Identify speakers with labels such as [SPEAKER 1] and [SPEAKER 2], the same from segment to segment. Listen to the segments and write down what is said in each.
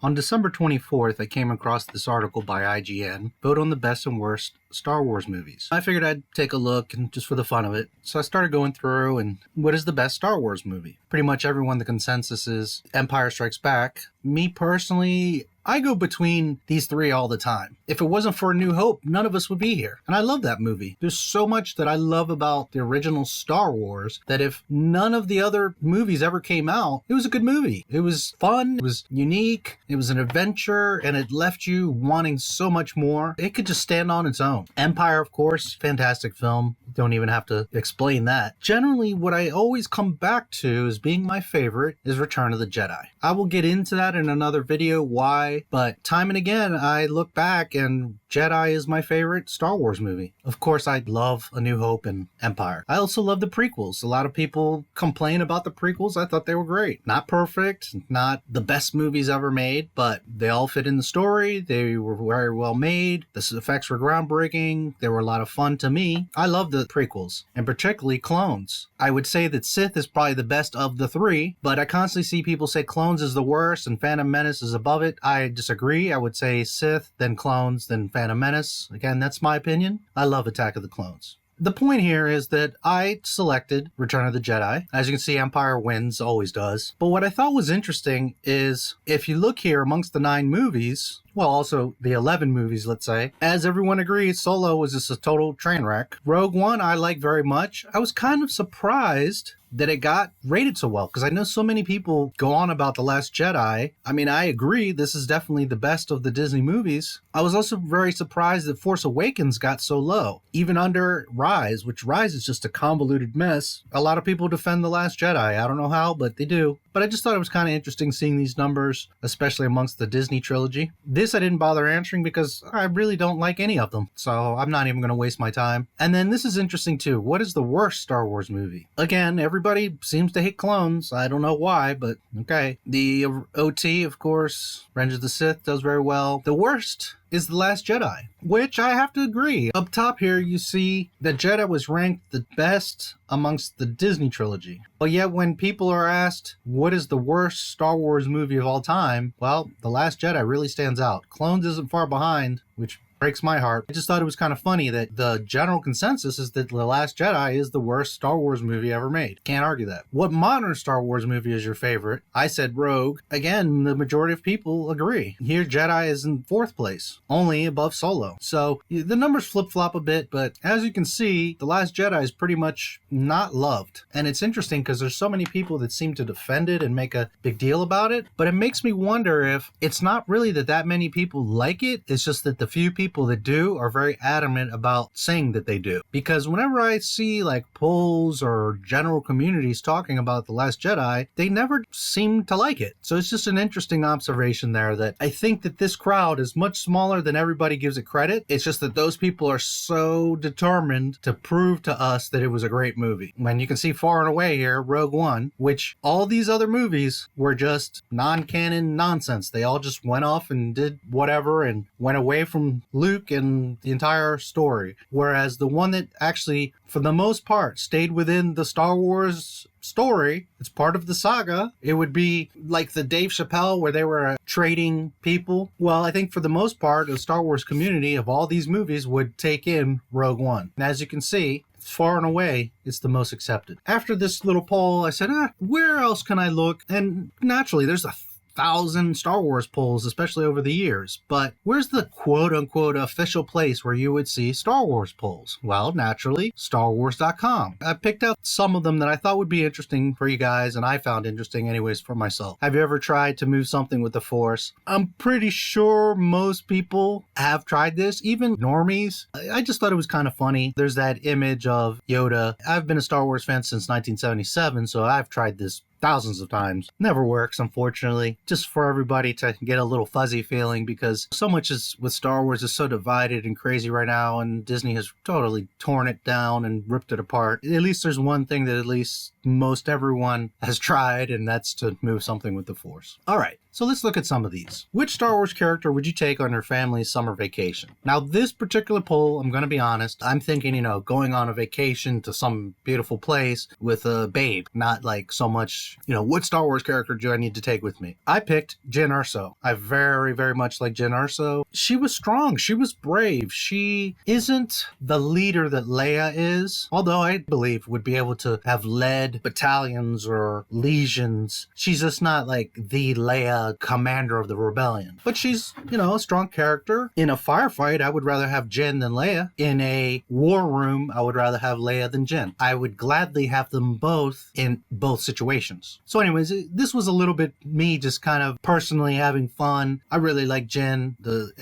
[SPEAKER 1] On December 24th, I came across this article by IGN, Vote on the Best and Worst Star Wars Movies. I figured I'd take a look and just for the fun of it. So I started going through and what is the best Star Wars movie? Pretty much everyone, the consensus is Empire Strikes Back. Me personally, I go between these three all the time. If it wasn't for A New Hope, none of us would be here. And I love that movie. There's so much that I love about the original Star Wars that if none of the other movies ever came out, it was a good movie. It was fun, it was unique, it was an adventure, and it left you wanting so much more. It could just stand on its own. Empire, of course, fantastic film. Don't even have to explain that. Generally, what I always come back to as being my favorite is Return of the Jedi. I will get into that in another video, why, but time and again, I look back and Jedi is my favorite Star Wars movie. Of course, I love A New Hope and Empire. I also love the prequels. A lot of people complain about the prequels. I thought they were great. Not perfect, not the best movies ever made, but they all fit in the story. They were very well made. The effects were groundbreaking. They were a lot of fun to me. I love the prequels, and particularly Clones. I would say that Sith is probably the best of the three, but I constantly see people say Clones is the worst and Phantom Menace is above it. I disagree. I would say Sith, then Clones, then Phantom Menace. Again, that's my opinion. I love Attack of the Clones. The point here is that I selected Return of the Jedi. As you can see, Empire wins, always does. But what I thought was interesting is if you look here amongst the 9 movies, well, also the 11 movies, let's say, as everyone agrees, Solo was just a total train wreck. Rogue One, I like very much. I was kind of surprised that it got rated so well, because I know so many people go on about The Last Jedi. I mean, I agree, this is definitely the best of the Disney movies. I was also very surprised that Force Awakens got so low, even under Rise, which Rise is just a convoluted mess. A lot of people defend The Last Jedi. I don't know how, but they do. But I just thought it was kind of interesting seeing these numbers, especially amongst the Disney trilogy. This I didn't bother answering because I really don't like any of them, so I'm not even going to waste my time. And then this is interesting too. What is the worst Star Wars movie? Again, everybody seems to hate Clones. I don't know why, but okay. The OT, of course, Revenge of the Sith does very well. The worst is The Last Jedi, which I have to agree. Up top here, you see that Jedi was ranked the best amongst the Disney trilogy. But yet when people are asked, what is the worst Star Wars movie of all time? Well, The Last Jedi really stands out. Clones isn't far behind, which breaks my heart. I just thought it was kind of funny that the general consensus is that The Last Jedi is the worst Star Wars movie ever made. Can't argue that. What modern Star Wars movie is your favorite? I said Rogue. Again, the majority of people agree. Here, Jedi is in 4th place, only above Solo. So the numbers flip-flop a bit, but as you can see, The Last Jedi is pretty much not loved. And it's interesting because there's so many people that seem to defend it and make a big deal about it, but it makes me wonder if it's not really that many people like it, it's just that the few people that do are very adamant about saying that they do. Because whenever I see like polls or general communities talking about The Last Jedi, they never seem to like it. So it's just an interesting observation there that I think that this crowd is much smaller than everybody gives it credit. It's just that those people are so determined to prove to us that it was a great movie. When you can see far and away here, Rogue One, which all these other movies were just non-canon nonsense. They all just went off and did whatever and went away from Luke and the entire story. Whereas the one that actually, for the most part, stayed within the Star Wars story, it's part of the saga, it would be like the Dave Chappelle where they were trading people. Well, I think for the most part, the Star Wars community of all these movies would take in Rogue One. And as you can see, far and away, it's the most accepted. After this little poll, I said, where else can I look? And naturally, there's 1,000 Star Wars polls, especially over the years. But where's the quote-unquote official place where you would see Star Wars polls? Well, naturally, StarWars.com. I picked out some of them that I thought would be interesting for you guys, and I found interesting anyways for myself. Have you ever tried to move something with the Force? I'm pretty sure most people have tried this, even normies. I just thought it was kind of funny. There's that image of Yoda. I've been a Star Wars fan since 1977, so I've tried this thousands of times. Never works, unfortunately. Just for everybody to get a little fuzzy feeling, because so much is with Star Wars is so divided and crazy right now, and Disney has totally torn it down and ripped it apart. At least there's one thing that at least most everyone has tried, and that's to move something with the Force. All right. So let's look at some of these. Which Star Wars character would you take on your family's summer vacation? Now, this particular poll, I'm going to be honest, I'm thinking, going on a vacation to some beautiful place with a babe, not like so much, what Star Wars character do I need to take with me? I picked Jyn Erso. I very, very much like Jyn Erso. She was strong. She was brave. She isn't the leader that Leia is, although I believe would be able to have led battalions or legions. She's just not like the Leia commander of the rebellion. But she's, a strong character. In a firefight, I would rather have Jyn than Leia. In a war room, I would rather have Leia than Jyn. I would gladly have them both in both situations. So anyways, this was a little bit me just kind of personally having fun. I really like Jyn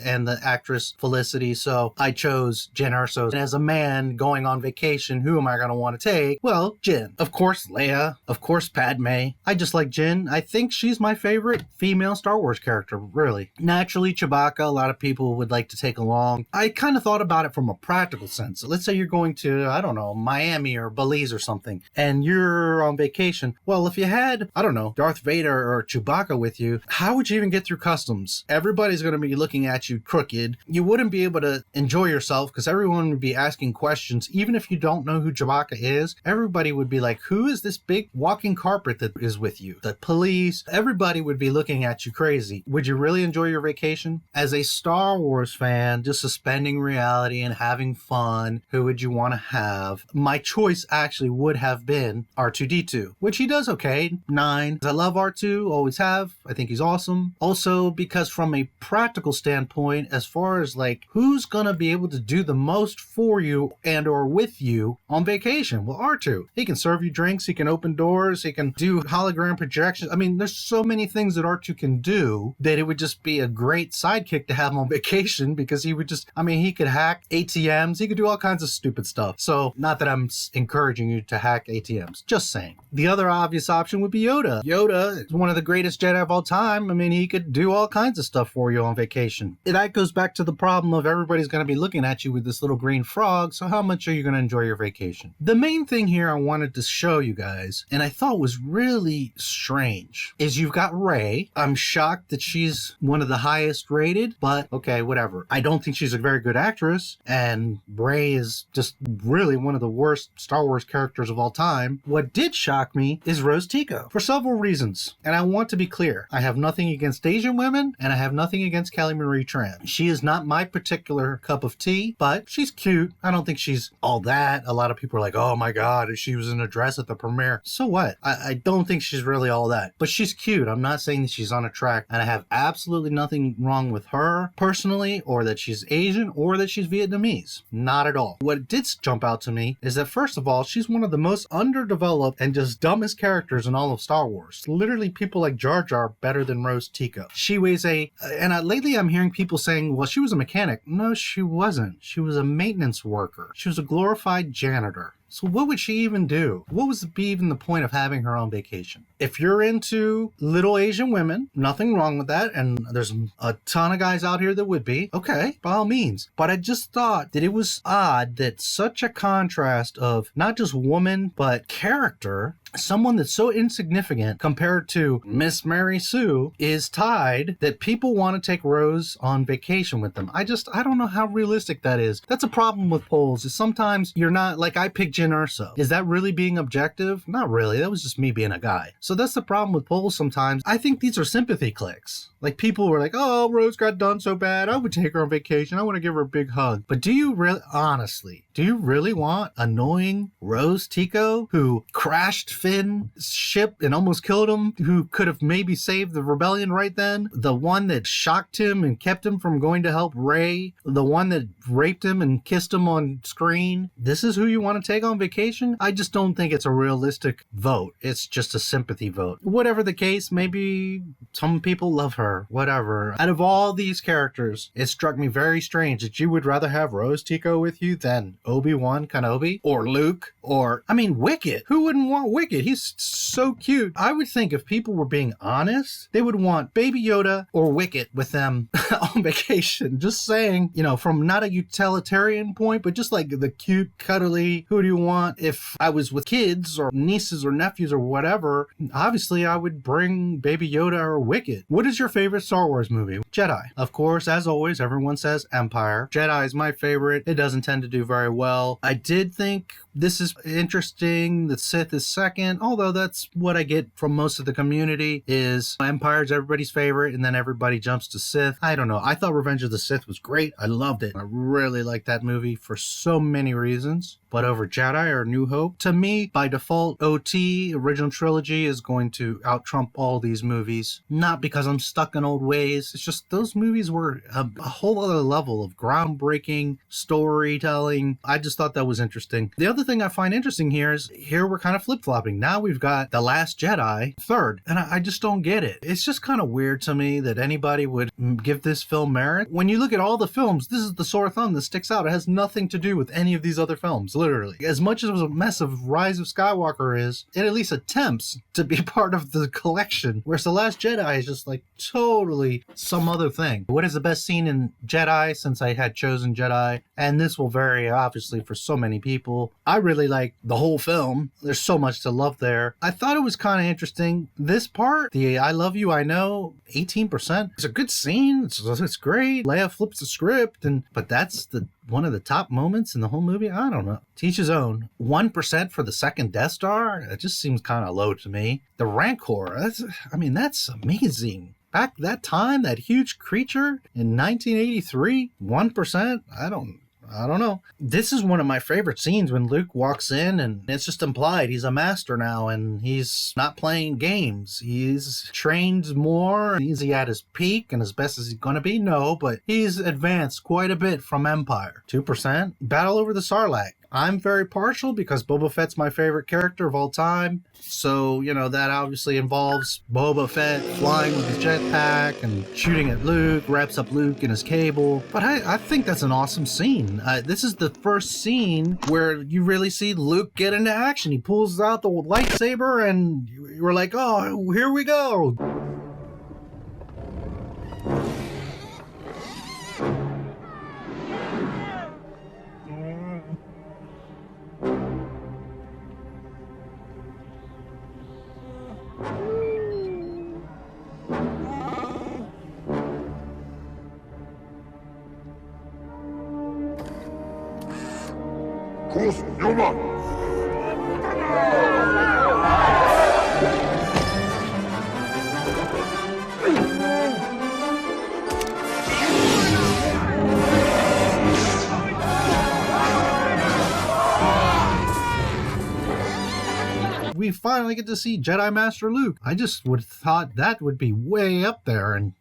[SPEAKER 1] and the actress Felicity, so I chose Jyn Erso. And as a man going on vacation, who am I going to want to take? Well, Jyn. Of course, Leia. Of course, Padme. I just like Jyn. I think she's my favorite female Star Wars character, really. Naturally, Chewbacca, a lot of people would like to take along. I kind of thought about it from a practical sense. Let's say you're going to, I don't know, Miami or Belize or something, and you're on vacation. Well, if you had, I don't know, Darth Vader or Chewbacca with you, how would you even get through customs? Everybody's going to be looking at you crooked. You wouldn't be able to enjoy yourself because everyone would be asking questions. Even if you don't know who Chewbacca is, everybody would be like, who is this big walking carpet that is with you? The police, everybody would be looking at you crazy. Would you really enjoy your vacation? As a Star Wars fan, just suspending reality and having fun, who would you want to have? My choice actually would have been R2-D2, which he does okay, 9. I love R2, always have. I think he's awesome. Also, because from a practical standpoint, as far as like who's gonna be able to do the most for you and or with you on vacation? Well, R2. He can serve you drinks, he can open doors, he can do hologram projections. I mean, there's so many things that R2 can do that it would just be a great sidekick to have him on vacation because he would just, he could hack ATMs, he could do all kinds of stupid stuff. So, not that I'm encouraging you to hack ATMs, just saying. The other obvious option would be Yoda. Yoda is one of the greatest Jedi of all time. He could do all kinds of stuff for you on vacation. And that goes back to the problem of everybody's going to be looking at you with this little green frog, so how much are you going to enjoy your vacation? The main thing here I wanted to show you guys, and I thought was really strange, is you've got Rey. I'm shocked that she's one of the highest rated, but okay, whatever. I don't think she's a very good actress, and Rey is just really one of the worst Star Wars characters of all time. What did shock me is Rose Tico, for several reasons, and I want to be clear. I have nothing against Asian women, and I have nothing against Kelly Marie Tran. She is not my particular cup of tea, but she's cute. I don't think she's all that. A lot of people are like, oh my god, she was in a dress at the premiere. So what? I don't think she's really all that, but she's cute. I'm not saying that she's unattractive, and I have absolutely nothing wrong with her personally, or that she's Asian, or that she's Vietnamese. Not at all. What did jump out to me is that, first of all, she's one of the most underdeveloped and just dumbest characters in all of Star Wars. Literally, people like Jar Jar better than Rose Tico. She weighs lately I'm hearing people saying, well, she was a mechanic. No, she wasn't. She was a maintenance worker. She was a glorified janitor. So what would she even do? What was even the point of having her on vacation? If you're into little Asian women, nothing wrong with that, and there's a ton of guys out here that would be, okay, by all means. But I just thought that it was odd that such a contrast of not just woman, but character, someone that's so insignificant compared to Miss Mary Sue, is tied that people want to take Rose on vacation with them. I don't know how realistic that is. That's a problem with polls, is sometimes you're not, like I picked Jyn Erso. Is that really being objective? Not really. That was just me being a guy. So that's the problem with polls sometimes. I think these are sympathy clicks. Like, people were like, oh, Rose got done so bad, I would take her on vacation, I want to give her a big hug. But do you really, honestly, do you really want annoying Rose Tico, who crashed Finn's ship and almost killed him, who could have maybe saved the rebellion right then? The one that shocked him and kept him from going to help Rey? The one that raped him and kissed him on screen? This is who you want to take on vacation? I just don't think it's a realistic vote. It's just a sympathy vote. Whatever the case, maybe some people love her. Whatever. Out of all these characters, it struck me very strange that you would rather have Rose Tico with you than Obi-Wan Kenobi or Luke or, Wicket. Who wouldn't want Wicket? Wicket. He's so cute. I would think if people were being honest, they would want Baby Yoda or Wicket with them on vacation. Just saying, from not a utilitarian point, but just like the cute, cuddly, who do you want? If I was with kids or nieces or nephews or whatever, obviously I would bring Baby Yoda or Wicket. What is your favorite Star Wars movie? Jedi. Of course, as always, everyone says Empire. Jedi is my favorite. It doesn't tend to do very well. I did think this is interesting. The Sith is second, although that's what I get from most of the community is Empire's everybody's favorite, and then everybody jumps to Sith. I don't know. I thought Revenge of the Sith was great. I loved it. I really liked that movie for so many reasons. But over Jedi or New Hope, to me, by default, OT, original trilogy, is going to out-trump all these movies. Not because I'm stuck in old ways. It's just those movies were a whole other level of groundbreaking storytelling. I just thought that was interesting. The other thing I find interesting here is we're kind of flip-flopping. Now we've got The Last Jedi third, and I just don't get it. It's just kind of weird to me that anybody would give this film merit. When you look at all the films, this is the sore thumb that sticks out. It has nothing to do with any of these other films. Literally. As much as a mess of Rise of Skywalker is, it at least attempts to be part of the collection, whereas The Last Jedi is just like totally some other thing. What is the best scene in Jedi, since I had chosen Jedi? And this will vary, obviously, for so many people. I really like the whole film. There's so much to love there. I thought it was kind of interesting. This part, the I love you, I know, 18%. It's a good scene. It's great. Leia flips the script, but that's one of the top moments in the whole movie. I don't know. To each his own. 1% for the second Death Star? It just seems kind of low to me. The Rancor, that's amazing. Back that time, that huge creature in 1983, 1%? I don't know. This is one of my favorite scenes when Luke walks in and it's just implied he's a master now and he's not playing games. He's trained more. Is he at his peak and as best as he's going to be? No, but he's advanced quite a bit from Empire. 2%. Battle over the Sarlacc. I'm very partial because Boba Fett's my favorite character of all time. So, that obviously involves Boba Fett flying with his jetpack and shooting at Luke, wraps up Luke in his cable. But I think that's an awesome scene. This is the first scene where you really see Luke get into action. He pulls out the lightsaber and you're like, oh, here we go.
[SPEAKER 2] Kurs Nummer!
[SPEAKER 1] We finally get to see Jedi Master Luke. I just would have thought that would be way up there, and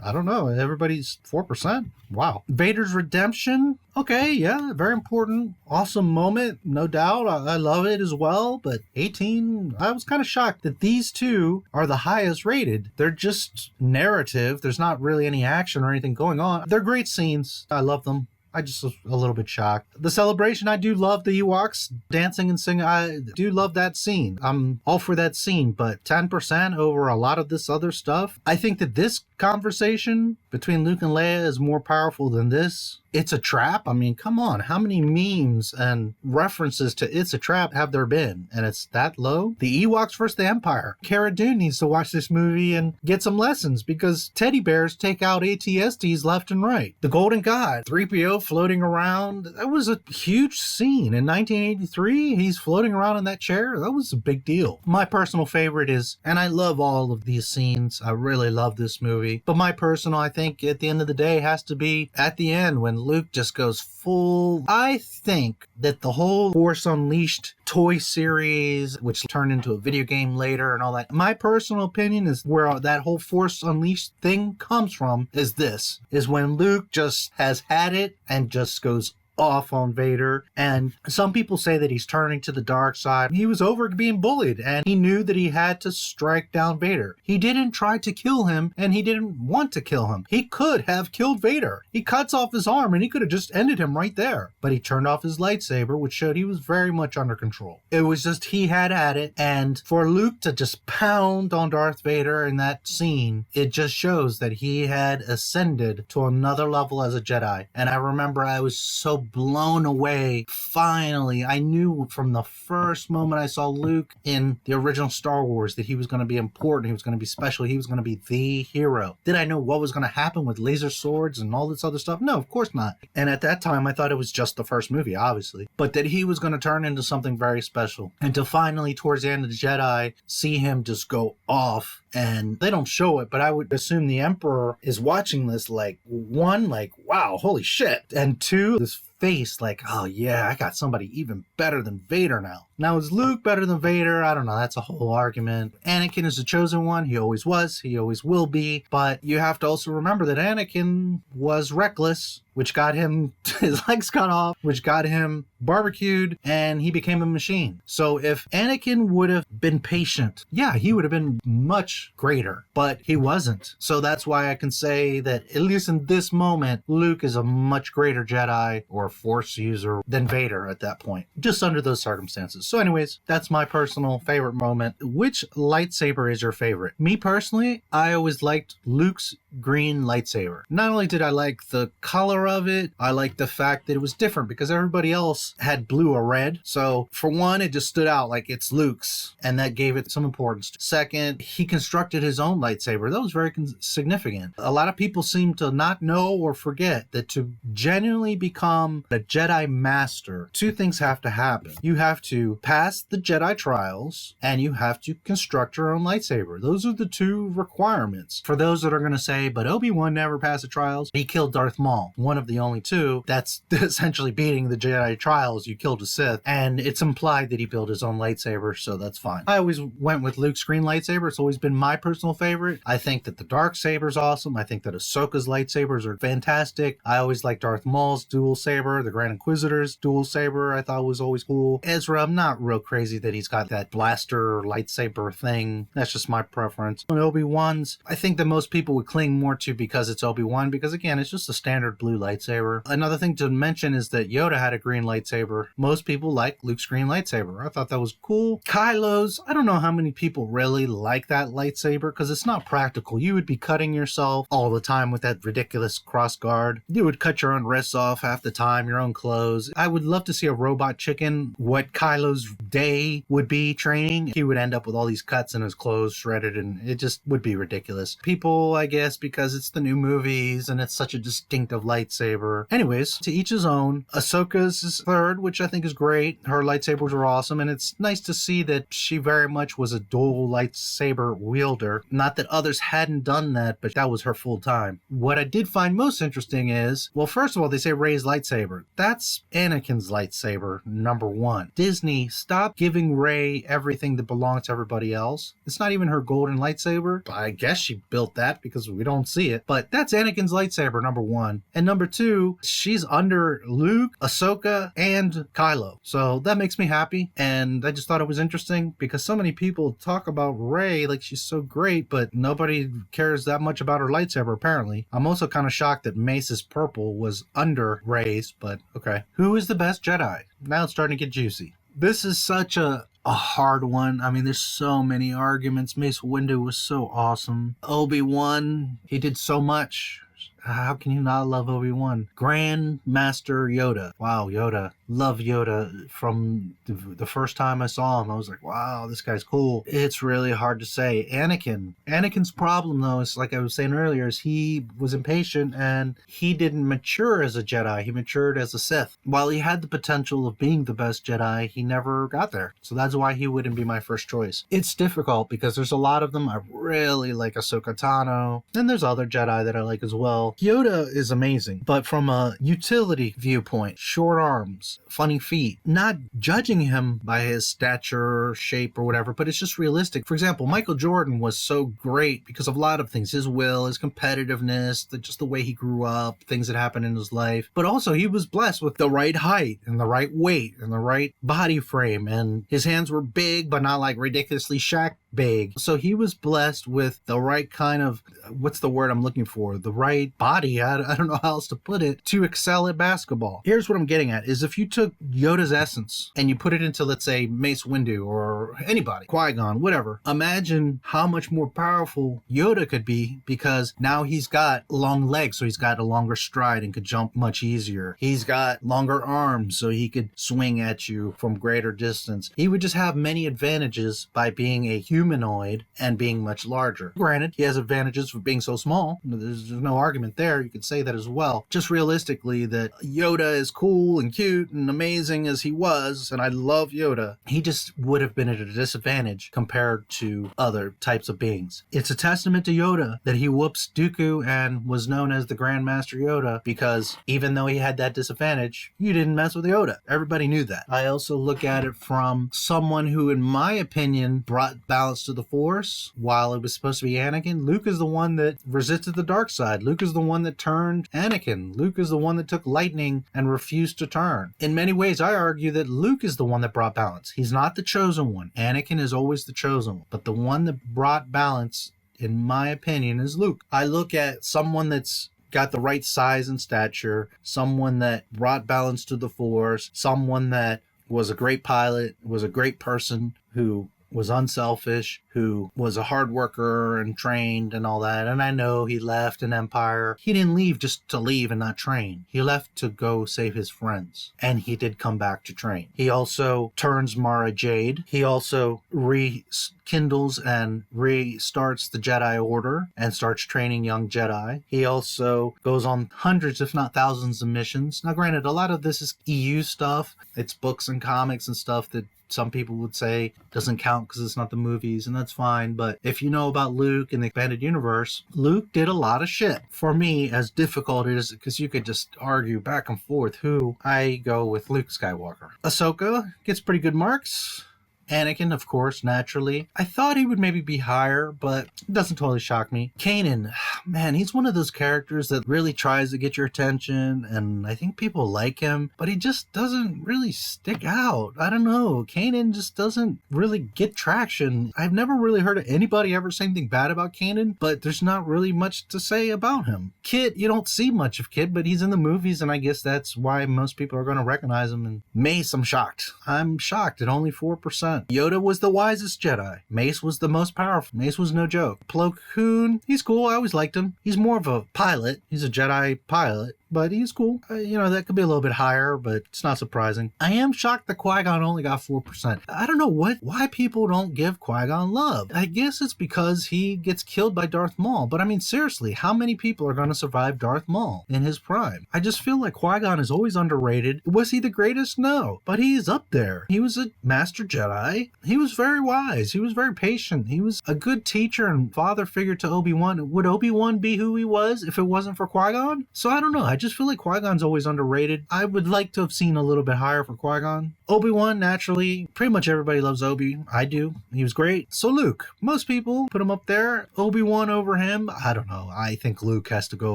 [SPEAKER 1] I don't know, everybody's 4%? Wow. Vader's redemption? Okay, yeah, very important. Awesome moment, no doubt. I love it as well, but 18, I was kind of shocked that these two are the highest rated. They're just narrative. There's not really any action or anything going on. They're great scenes. I love them. I just was a little bit shocked. The celebration, I do love the Ewoks dancing and singing. I do love that scene. I'm all for that scene, but 10% over a lot of this other stuff. I think that this conversation between Luke and Leia is more powerful than this. It's a Trap? I mean, come on. How many memes and references to It's a Trap have there been? And it's that low? The Ewoks versus the Empire. Cara Dune needs to watch this movie and get some lessons because teddy bears take out ATSTs left and right. The Golden God, 3PO floating around. That was a huge scene. In 1983, he's floating around in that chair. That was a big deal. My personal favorite is, and I love all of these scenes. I really love this movie. But my personal, I think, at the end of the day, has to be at the end when Luke just goes full. I think that the whole Force Unleashed toy series, which turned into a video game later and all that, my personal opinion is where that whole Force Unleashed thing comes from is when Luke just has had it and just goes off on Vader. And some people say that he's turning to the dark side. He was over being bullied, and he knew that he had to strike down Vader. He didn't try to kill him, and he didn't want to kill him. He could have killed Vader. He cuts off his arm, and he could have just ended him right there. But he turned off his lightsaber, which showed he was very much under control. It was just he had at it, and for Luke to just pound on Darth Vader in that scene, it just shows that he had ascended to another level as a Jedi. And I remember I was so blown away. Finally, I knew from the first moment I saw Luke in the original Star Wars that he was going to be important, he was going to be special, he was going to be the hero. Did I know what was going to happen with laser swords and all this other stuff? No, of course not. And at that time, I thought it was just the first movie, obviously, but that he was going to turn into something very special. And to finally, towards the end of the Jedi, see him just go off. And they don't show it, but I would assume the Emperor is watching this like, one, like, wow, holy shit. And two, this face like, oh yeah, I got somebody even better than Vader now. Now, is Luke better than Vader? I don't know. That's a whole argument. Anakin is the chosen one. He always was. He always will be. But you have to also remember that Anakin was reckless, which got him his legs cut off, which got him barbecued, and he became a machine. So if Anakin would have been patient, yeah, he would have been much greater, but he wasn't. So that's why I can say that at least in this moment, Luke is a much greater Jedi or Force user than Vader at that point, just under those circumstances. So anyways, that's my personal favorite moment. Which lightsaber is your favorite? Me personally, I always liked Luke's green lightsaber. Not only did I like the color of it, I liked the fact that it was different because everybody else had blue or red. So for one, it just stood out like it's Luke's, and that gave it some importance. Second, he constructed his own lightsaber. That was very significant. A lot of people seem to not know or forget that to genuinely become a Jedi Master, two things have to happen. You have to pass the Jedi trials, and you have to construct your own lightsaber. Those are the two requirements. For those that are going to say, but Obi-Wan never passed the trials, he killed Darth Maul, one of the only two. That's essentially beating the Jedi trials. You killed a Sith, and it's implied that he built his own lightsaber, so that's fine. I always went with Luke's green lightsaber. It's always been my personal favorite. I think that the dark saber's awesome. I think that Ahsoka's lightsabers are fantastic. I always liked Darth Maul's dual saber. The Grand Inquisitor's dual saber I thought was always cool. Ezra, I'm not real crazy that he's got that blaster lightsaber thing. That's just my preference. And Obi-Wan's, I think that most people would cling more to because it's Obi-Wan, because again, it's just a standard blue lightsaber. Another thing to mention is that Yoda had a green lightsaber. Most people like Luke's green lightsaber. I thought that was cool. Kylo's, I don't know how many people really like that lightsaber because it's not practical. You would be cutting yourself all the time with that ridiculous cross guard. You would cut your own wrists off half the time, your own clothes. I would love to see a robot chicken, what Kylo's day would be training. He would end up with all these cuts in his clothes shredded, and it just would be ridiculous. People, I guess, because it's the new movies and it's such a distinctive lightsaber. Anyways, to each his own. Ahsoka's is third, which I think is great. Her lightsabers are awesome, and it's nice to see that she very much was a dual lightsaber wielder. Not that others hadn't done that, but that was her full time. What I did find most interesting is, well, first of all, they say Rey's lightsaber. That's Anakin's lightsaber, number one. Disney, stop giving Rey everything that belongs to everybody else. It's not even her golden lightsaber. I guess she built that because we don't see it, but that's Anakin's lightsaber, number one. And number two, she's under Luke, Ahsoka, and Kylo. So that makes me happy, and I just thought it was interesting because so many people talk about Rey like she's so great, but nobody cares that much about her lightsaber, apparently. I'm also kind of shocked that Mace's purple was under Rey's, but okay. Who is the best Jedi? Now it's starting to get juicy. This is such a hard one. I mean, there's so many arguments. Mace Windu was so awesome. Obi-Wan, he did so much. How can you not love Obi-Wan? Grand Master Yoda. Wow, Yoda. Love Yoda. From the first time I saw him, I was like, wow, this guy's cool. It's really hard to say. Anakin's problem, though, is like I was saying earlier, is he was impatient and he didn't mature as a Jedi. He matured as a Sith. While he had the potential of being the best Jedi, he never got there. So that's why he wouldn't be my first choice. It's difficult because there's a lot of them. I really like Ahsoka Tano. And there's other Jedi that I like as well. Yoda is amazing, but from a utility viewpoint, short arms, funny feet, not judging him by his stature, shape, or whatever, but it's just realistic. For example, Michael Jordan was so great because of a lot of things, his will, his competitiveness, just the way he grew up, things that happened in his life, but also he was blessed with the right height and the right weight and the right body frame, and his hands were big, but not like ridiculously Shaq big. So he was blessed with the right kind of, what's the word I'm looking for? The right body, I don't know how else to put it, to excel at basketball. Here's what I'm getting at, is if you took Yoda's essence and you put it into, let's say, Mace Windu or anybody, Qui-Gon, whatever, imagine how much more powerful Yoda could be, because now he's got long legs, so he's got a longer stride and could jump much easier. He's got longer arms, so he could swing at you from greater distance. He would just have many advantages by being a humanoid and being much larger. Granted, he has advantages for being so small. There's no argument there. You could say that as well. Just realistically, that Yoda is cool and cute and amazing as he was, and I love Yoda, he just would have been at a disadvantage compared to other types of beings. It's a testament to Yoda that he whoops Dooku and was known as the Grand Master Yoda, because even though he had that disadvantage, you didn't mess with Yoda. Everybody knew that. I also look at it from someone who, in my opinion, brought balance to the Force while it was supposed to be Anakin. Luke is the one that resisted the dark side. Luke is the one that turned Anakin. Luke is the one that took lightning and refused to turn. In many ways, I argue that Luke is the one that brought balance. He's not the chosen one. Anakin is always the chosen one. But the one that brought balance, in my opinion, is Luke. I look at someone that's got the right size and stature, someone that brought balance to the Force, someone that was a great pilot, was a great person, who was unselfish, who was a hard worker and trained and all that. And I know he left an empire. He didn't leave just to leave and not train. He left to go save his friends. And he did come back to train. He also turns Mara Jade. He also rekindles and restarts the Jedi Order and starts training young Jedi. He also goes on hundreds, if not thousands, of missions. Now, granted, a lot of this is EU stuff. It's books and comics and stuff that some people would say doesn't count because it's not the movies, and that's fine. But if you know about Luke in the expanded universe, Luke did a lot of shit. For me, as difficult it is, because you could just argue back and forth who, I go with Luke Skywalker. Ahsoka gets pretty good marks. Anakin, of course, naturally. I thought he would maybe be higher, but it doesn't totally shock me. Kanan, man, he's one of those characters that really tries to get your attention, and I think people like him, but he just doesn't really stick out. I don't know. Kanan just doesn't really get traction. I've never really heard of anybody ever say anything bad about Kanan, but there's not really much to say about him. Kit, you don't see much of Kit, but he's in the movies, and I guess that's why most people are going to recognize him. And Mace, I'm shocked. I'm shocked at only 4%. Yoda was the wisest Jedi. Mace was the most powerful. Mace was no joke. Plo Koon, he's cool. I always liked him. He's more of a pilot. He's a Jedi pilot, but he's cool. That could be a little bit higher, but it's not surprising. I am shocked that Qui-Gon only got 4%. I don't know why people don't give Qui-Gon love. I guess it's because he gets killed by Darth Maul. But I mean, seriously, how many people are going to survive Darth Maul in his prime? I just feel like Qui-Gon is always underrated. Was he the greatest? No, but he's up there. He was a master Jedi. He was very wise. He was very patient. He was a good teacher and father figure to Obi-Wan. Would Obi-Wan be who he was if it wasn't for Qui-Gon? So I don't know. I just feel like Qui-Gon's always underrated. I would like to have seen a little bit higher for Qui-Gon. Obi-Wan, naturally, pretty much everybody loves Obi. I do. He was great. So Luke, most people put him up there. Obi-Wan over him, I don't know. I think Luke has to go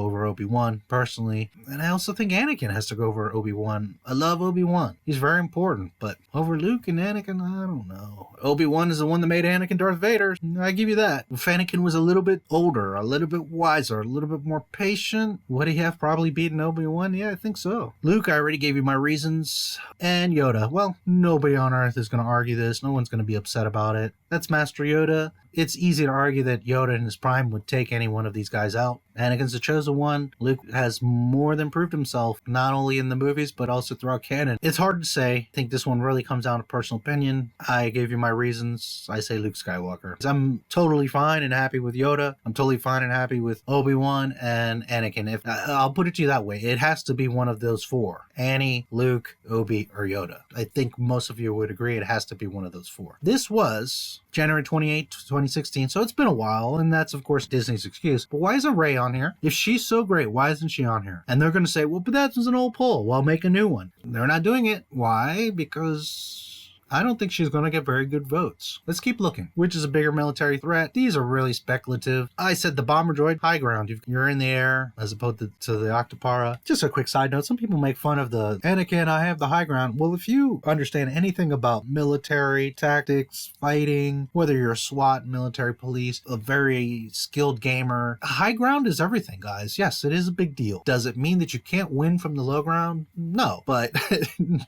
[SPEAKER 1] over Obi-Wan, personally. And I also think Anakin has to go over Obi-Wan. I love Obi-Wan. He's very important. But over Luke and Anakin, I don't know. Obi-Wan is the one that made Anakin Darth Vader. I give you that. If Anakin was a little bit older, a little bit wiser, a little bit more patient, would he have probably beaten Obi-Wan? Yeah, I think so. Luke, I already gave you my reasons. And Yoda, well, nobody on Earth is going to argue this. No one's going to be upset about it. That's Master Yoda. It's easy to argue that Yoda in his prime would take any one of these guys out. Anakin's the chosen one. Luke has more than proved himself, not only in the movies, but also throughout canon. It's hard to say. I think this one really comes down to personal opinion. I gave you my reasons. I say Luke Skywalker. I'm totally fine and happy with Yoda. I'm totally fine and happy with Obi-Wan and Anakin. I'll put it to you that way. that way. It has to be one of those four: Annie, Luke, Obi, or Yoda. I think most of you would agree it has to be one of those four. This was January 28, 2016, so it's been a while, and that's, of course, Disney's excuse. But why isn't Rey on here? If she's so great, why isn't she on here? And they're going to say, well, but that was an old poll. Well, make a new one. They're not doing it. Why? Because I don't think she's going to get very good votes. Let's keep looking. Which is a bigger military threat? These are really speculative. I said the bomber droid, high ground. You're in the air as opposed to the Octopara. Just a quick side note. Some people make fun of the Anakin, I have the high ground. Well, if you understand anything about military tactics, fighting, whether you're a SWAT, military police, a very skilled gamer, high ground is everything, guys. Yes, it is a big deal. Does it mean that you can't win from the low ground? No, but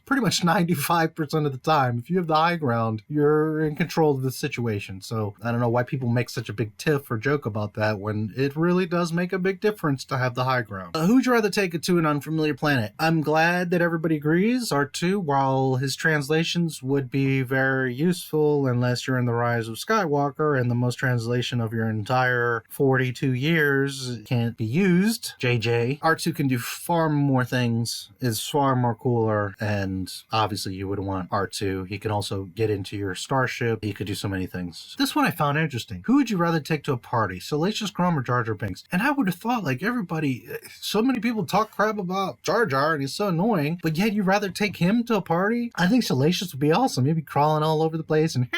[SPEAKER 1] pretty much 95% of the time, if you have the high ground, you're in control of the situation. So I don't know why people make such a big tiff or joke about that when it really does make a big difference to have the high ground. Who'd you rather take it to an unfamiliar planet? I'm glad that everybody agrees. R2, while his translations would be very useful unless you're in the Rise of Skywalker and the most translation of your entire 42 years can't be used. JJ. R2 can do far more things, is far more cooler, and obviously you would want R2. He can also get into your starship. He could do so many things. This one I found interesting. Who would you rather take to a party? Salacious Crumb or Jar Jar Binks? And I would have thought, like, everybody, so many people talk crap about Jar Jar and he's so annoying, but yet you'd rather take him to a party? I think Salacious would be awesome. He'd be crawling all over the place and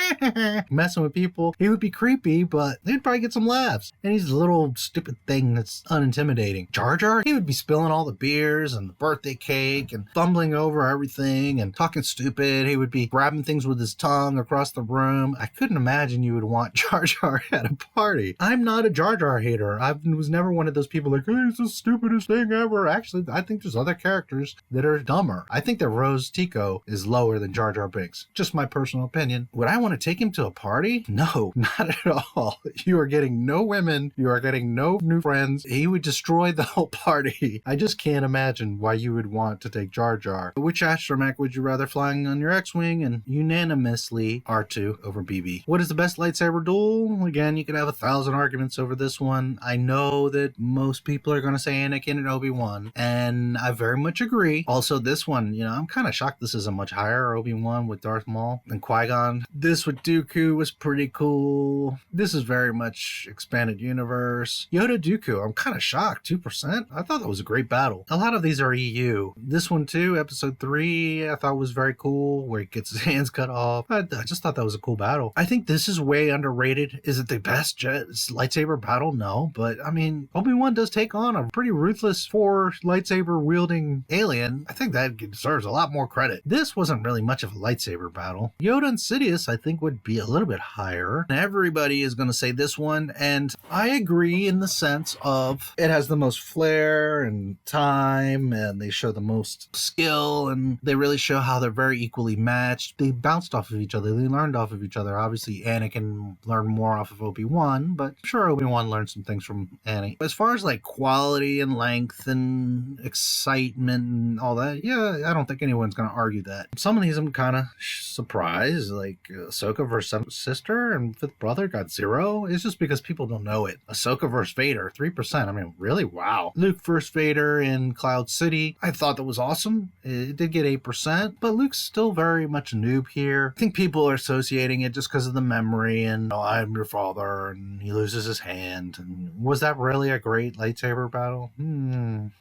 [SPEAKER 1] messing with people. He would be creepy, but they'd probably get some laughs. And he's a little stupid thing that's unintimidating. Jar Jar, he would be spilling all the beers and the birthday cake and fumbling over everything and talking stupid. He would be grabbing things with his tongue across the room. I couldn't imagine you would want Jar Jar at a party. I'm not a Jar Jar hater. I was never one of those people like, hey, it's the stupidest thing ever. Actually, I think there's other characters that are dumber. I think that Rose Tico is lower than Jar Jar Binks. Just my personal opinion. Would I want to take him to a party? No, not at all. You are getting no women. You are getting no new friends. He would destroy the whole party. I just can't imagine why you would want to take Jar Jar. Which astromech would you rather flying on your X-Wing? And unanimously R2 over BB. What is the best lightsaber duel? Again, you could have 1,000 arguments over this one. I know that most people are going to say Anakin and Obi-Wan, and I very much agree. Also, this one, I'm kind of shocked this isn't much higher. Obi-Wan with Darth Maul and Qui-Gon. This with Dooku was pretty cool. This is very much expanded universe. Yoda Dooku, I'm kind of shocked. 2%? I thought that was a great battle. A lot of these are EU. This one too, episode 3, I thought was very cool, where he gets his hands cut off. I just thought that was a cool battle. I think this is way underrated. Is it the best lightsaber battle? No, but I mean, Obi-Wan does take on a pretty ruthless 4 lightsaber wielding alien. I think that deserves a lot more credit. This wasn't really much of a lightsaber battle. Yoda and Sidious, I think, would be a little bit higher. Everybody is going to say this one, and I agree in the sense of it has the most flair and time, and they show the most skill, and they really show how they're very equally matched. They bounced off of each other. They learned off of each other. Obviously, Anakin learned more off of Obi-Wan, but I'm sure Obi-Wan learned some things from Annie. As far as like quality and length and excitement and all that, yeah, I don't think anyone's going to argue that. Some of these I'm kind of surprised, like Ahsoka versus sister and fifth brother got 0. It's just because people don't know it. Ahsoka versus Vader, 3%. I mean, really? Wow. Luke versus Vader in Cloud City. I thought that was awesome. It did get 8%, but Luke's still very much a noob here. I think people are associating it just because of the memory and, oh, I'm your father, and he loses his hand. And was that really a great lightsaber battle?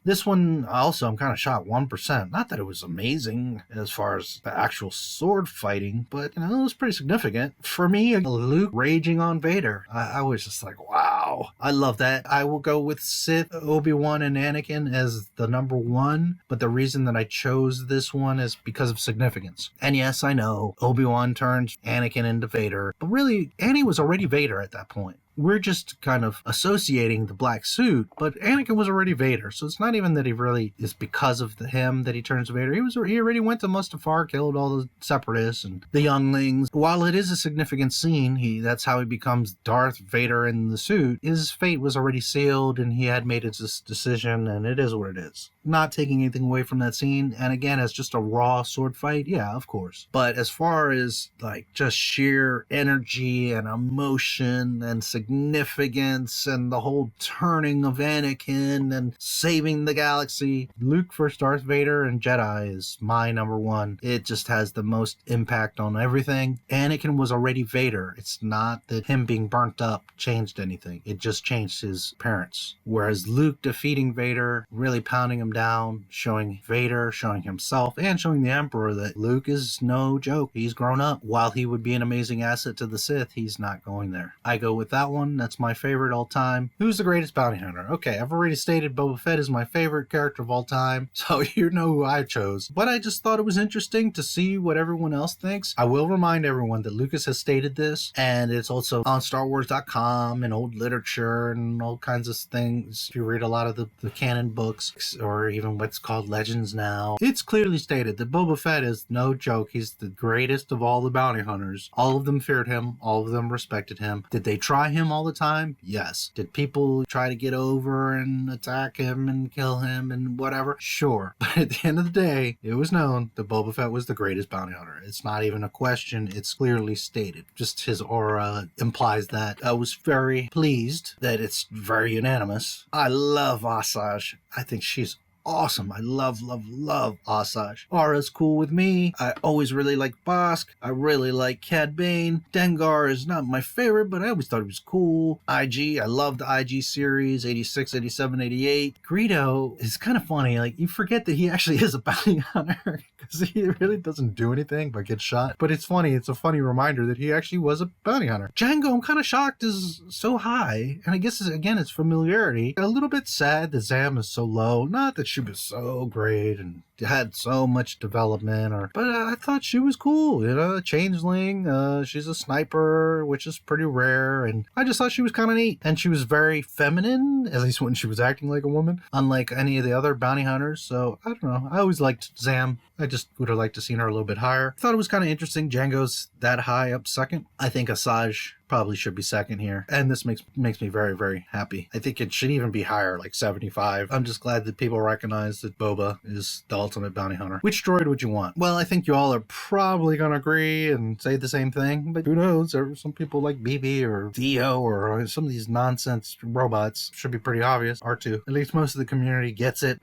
[SPEAKER 1] This one also, I'm kind of shocked, 1%. Not that it was amazing as far as the actual sword fighting, but it was pretty significant. For me, Luke raging on Vader, I was just like, wow, I love that. I will go with Sith, Obi-Wan, and Anakin as the number 1, but the reason that I chose this one is because of significance. And yes, I know Obi-Wan turns Anakin into Vader, but really, Annie was already Vader at that point. We're just kind of associating the black suit, but Anakin was already Vader, so it's not even that he really is because of him that he turns Vader. He already went to Mustafar, killed all the separatists and the younglings. While it is a significant scene, that's how he becomes Darth Vader in the suit. His fate was already sealed, and he had made his decision, and it is what it is. Not taking anything away from that scene, and again, as just a raw sword fight, yeah, of course. But as far as like just sheer energy and emotion and significance, significance and the whole turning of Anakin and saving the galaxy. Luke versus Darth Vader and Jedi is my number one. It just has the most impact on everything. Anakin was already Vader. It's not that him being burnt up changed anything. It just changed his appearance. Whereas Luke defeating Vader, really pounding him down, showing Vader, showing himself, and showing the Emperor that Luke is no joke. He's grown up. While he would be an amazing asset to the Sith, he's not going there. I go with that one. That's my favorite all time. Who's the greatest bounty hunter? Okay, I've already stated Boba Fett is my favorite character of all time, so you know who I chose. But I just thought it was interesting to see what everyone else thinks. I will remind everyone that Lucas has stated this, and it's also on StarWars.com and old literature and all kinds of things. If you read a lot of the canon books, or even what's called Legends now, it's clearly stated that Boba Fett is no joke. He's the greatest of all the bounty hunters. All of them feared him. All of them respected him. Did they try him all the time? Yes. Did people try to get over and attack him and kill him and whatever? Sure. But at the end of the day, it was known that Boba Fett was the greatest bounty hunter. It's not even a question. It's clearly stated. Just his aura implies that. I was very pleased that it's very unanimous. I love Asajj. I think she's awesome. I love Asajj. Aura's cool with me. I always really liked Bosk. I really like Cad Bane. Dengar is not my favorite, but I always thought he was cool. IG, I loved the IG series, 86, 87, 88. Greedo is kind of funny. Like, you forget that he actually is a bounty hunter because he really doesn't do anything but get shot. But it's funny. It's a funny reminder that he actually was a bounty hunter. Django, I'm kind of shocked, is so high. And I guess, again, it's familiarity. A little bit sad that Zam is so low. Not that she was so great and had so much development, but I thought she was cool, changeling. She's a sniper, which is pretty rare, and I just thought she was kind of neat. And she was very feminine, at least when she was acting like a woman, unlike any of the other bounty hunters. So I don't know, I always liked Zam. I just would have liked to seen her a little bit higher. Thought it was kind of interesting Django's that high up second. I think Asajj probably should be second here, and this makes me very, very happy. I think it should even be higher, like 75. I'm just glad that people recognize that Boba is the ultimate bounty hunter. Which droid would you want? Well, I think you all are probably gonna agree and say the same thing, but who knows? There are some people like BB or Dio or some of these nonsense robots. Should be pretty obvious. R2. At least most of the community gets it,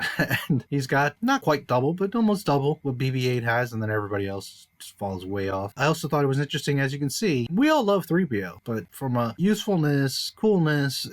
[SPEAKER 1] and he's got not quite double, but almost double what BB-8 has, and then everybody else just falls way off. I also thought it was interesting, as you can see, we all love 3PO, but from a usefulness, coolness,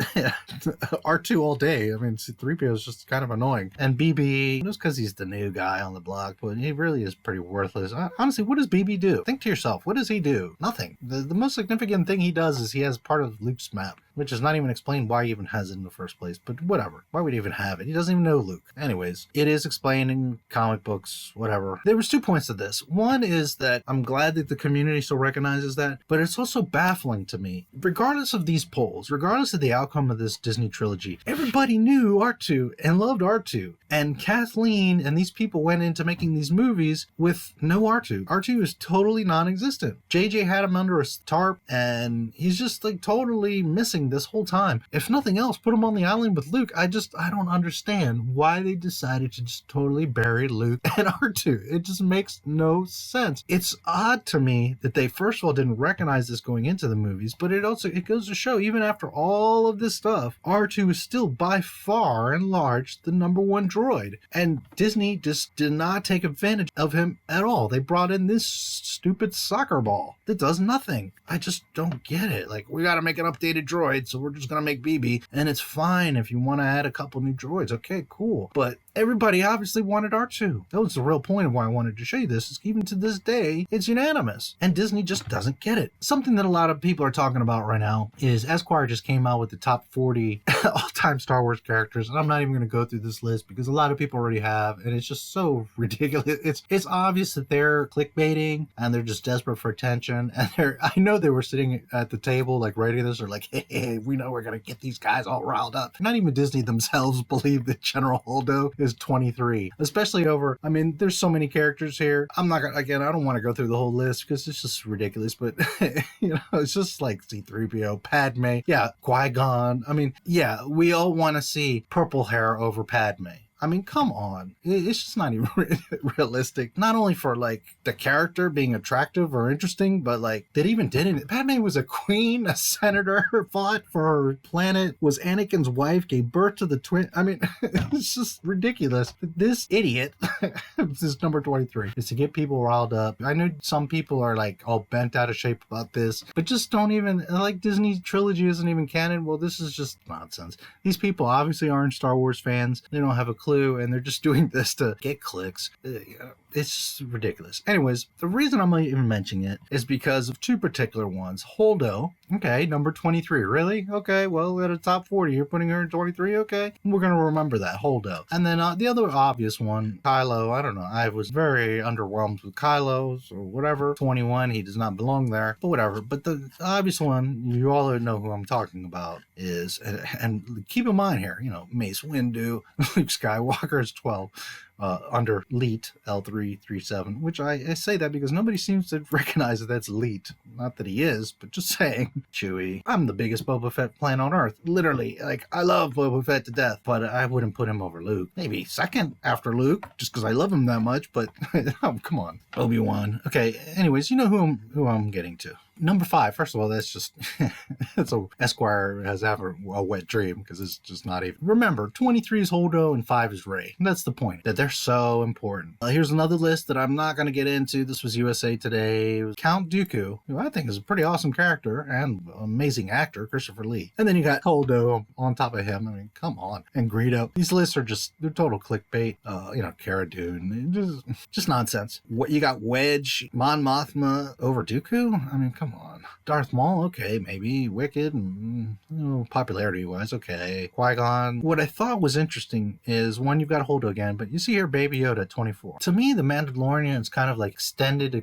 [SPEAKER 1] R2 all day. I mean, 3PO is just kind of annoying. And BB, just because he's the new guy on the block, but he really is pretty worthless. Honestly, what does BB do? Think to yourself, what does he do? Nothing. The most significant thing he does is he has part of Luke's map, which is not even explained why he even has it in the first place, but whatever. Why would he even have it? He doesn't even know Luke. Anyways, it is explained in comic books, whatever. There was 2 points to this. One is that I'm glad that the community still recognizes that, but it's also baffling to me. Regardless of these polls, regardless of the outcome of this Disney trilogy, everybody knew R2 and loved R2. And Kathleen and these people went into making these movies with no R2. R2 is totally non-existent. JJ had him under a tarp, and he's just like totally missing this whole time. If nothing else, put him on the island with Luke. I don't understand why they decided to just totally bury Luke and R2. It just makes no sense. It's odd to me that they first of all didn't recognize this going into the movies, but it goes to show, even after all of this stuff, R2 is still by far and large the number one droid. And Disney just did not take advantage of him at all. They brought in this stupid soccer ball that does nothing. I just don't get it. Like, we gotta make an updated droid, so we're just gonna make BB, and it's fine if you want to add a couple new droids. Okay, cool. But everybody obviously wanted R2. That was the real point of why I wanted to show you this, is even to this day, it's unanimous. And Disney just doesn't get it. Something that a lot of people are talking about right now is Esquire just came out with the top 40 all-time Star Wars characters, and I'm not even going to go through this list because a lot of people already have, and it's just so ridiculous. It's obvious that they're clickbaiting, and they're just desperate for attention, and I know they were sitting at the table, like, writing this, or like, hey, we know we're going to get these guys all riled up. Not even Disney themselves believe that General Holdo is 23, especially over, I mean, there's so many characters here. I'm not gonna, again, I don't want to go through the whole list because it's just ridiculous, but it's just like C-3PO, Padme, yeah, Qui-Gon. I mean, yeah, we all want to see purple hair over Padme. I mean, come on. It's just not even realistic. Not only for like the character being attractive or interesting, but like they even did it. Padme was a queen, a senator, fought for her planet, was Anakin's wife, gave birth to the twin. I mean, it's just ridiculous. This idiot, this is number 23, is to get people riled up. I know some people are like all bent out of shape about this, but just don't even, like, Disney trilogy isn't even canon. Well, this is just nonsense. These people obviously aren't Star Wars fans. They don't have a clue, and they're just doing this to get clicks. It's just ridiculous. Anyways, the reason I'm even mentioning it is because of two particular ones. Holdo, okay, number 23. Really? Okay, well, at a top 40, you're putting her in 23? Okay, we're going to remember that, Holdo. And then the other obvious one, Kylo, I don't know. I was very underwhelmed with Kylo, or whatever. 21, he does not belong there, but whatever. But the obvious one, you all know who I'm talking about, is, and keep in mind here, Mace Windu, Luke Skywalker is 12. Under Leet L337, which I say that because nobody seems to recognize that that's Leet. Not that he is, but just saying. Chewie, I'm the biggest Boba Fett fan on Earth. Literally, like, I love Boba Fett to death, but I wouldn't put him over Luke. Maybe second after Luke, just because I love him that much, but oh, come on. Obi-Wan. Okay, anyways, you know who I'm getting to. Number 5, first of all, that's just, it's a Esquire has ever a wet dream, because it's just not even. Remember, 23 is Holdo and 5 is Rey. That's the point, that they're so important. Here's another list that I'm not going to get into. This was USA Today. It was Count Dooku, who I think is a pretty awesome character and amazing actor, Christopher Lee. And then you got Holdo on top of him. I mean, come on. And Greedo. These lists are just, they're total clickbait. Cara Dune, just nonsense. What you got? Wedge, Mon Mothma over Dooku? I mean, come on. Darth Maul, okay, maybe. Wicked, popularity-wise, okay. Qui-Gon. What I thought was interesting is, one, you've got Holdo again, but you see here Baby Yoda at 24. To me, The Mandalorian is kind of like extended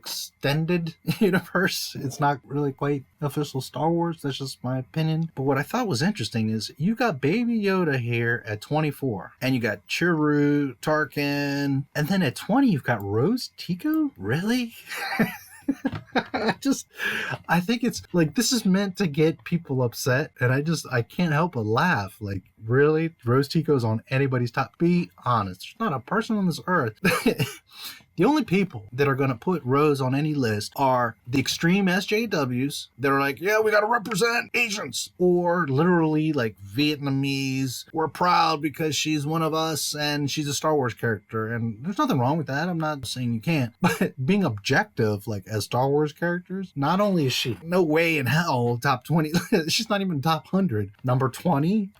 [SPEAKER 1] universe. It's not really quite official Star Wars. That's just my opinion. But what I thought was interesting is you got Baby Yoda here at 24, and you got Chirrut, Tarkin, and then at 20 you've got Rose Tico? Really? I think it's like, this is meant to get people upset, and I can't help but laugh. Like, really? Rose Tico's on anybody's top? Be honest. There's not a person on this earth. The only people that are going to put Rose on any list are the extreme SJWs that are like, yeah, we got to represent Asians. Or literally like Vietnamese. We're proud because she's one of us and she's a Star Wars character. And there's nothing wrong with that. I'm not saying you can't. But being objective, like as Star Wars characters, not only is she no way in hell top 20, she's not even top 100. Number 20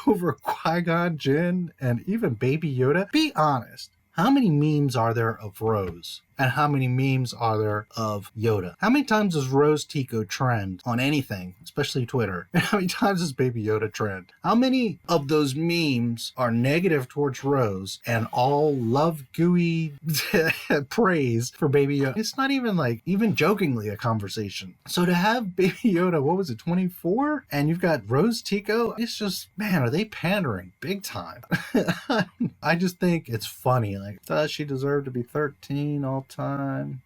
[SPEAKER 1] over Qui-Gon Jinn and even Baby Yoda. Be honest. How many memes are there of Rose? And how many memes are there of Yoda? How many times does Rose Tico trend on anything, especially Twitter? And how many times does Baby Yoda trend? How many of those memes are negative towards Rose and all love gooey praise for Baby Yoda? It's not even like, even jokingly, a conversation. So to have Baby Yoda, what was it, 24? And you've got Rose Tico? It's just, man, are they pandering big time? I just think it's funny. Like, does she deserve to be 13 all time?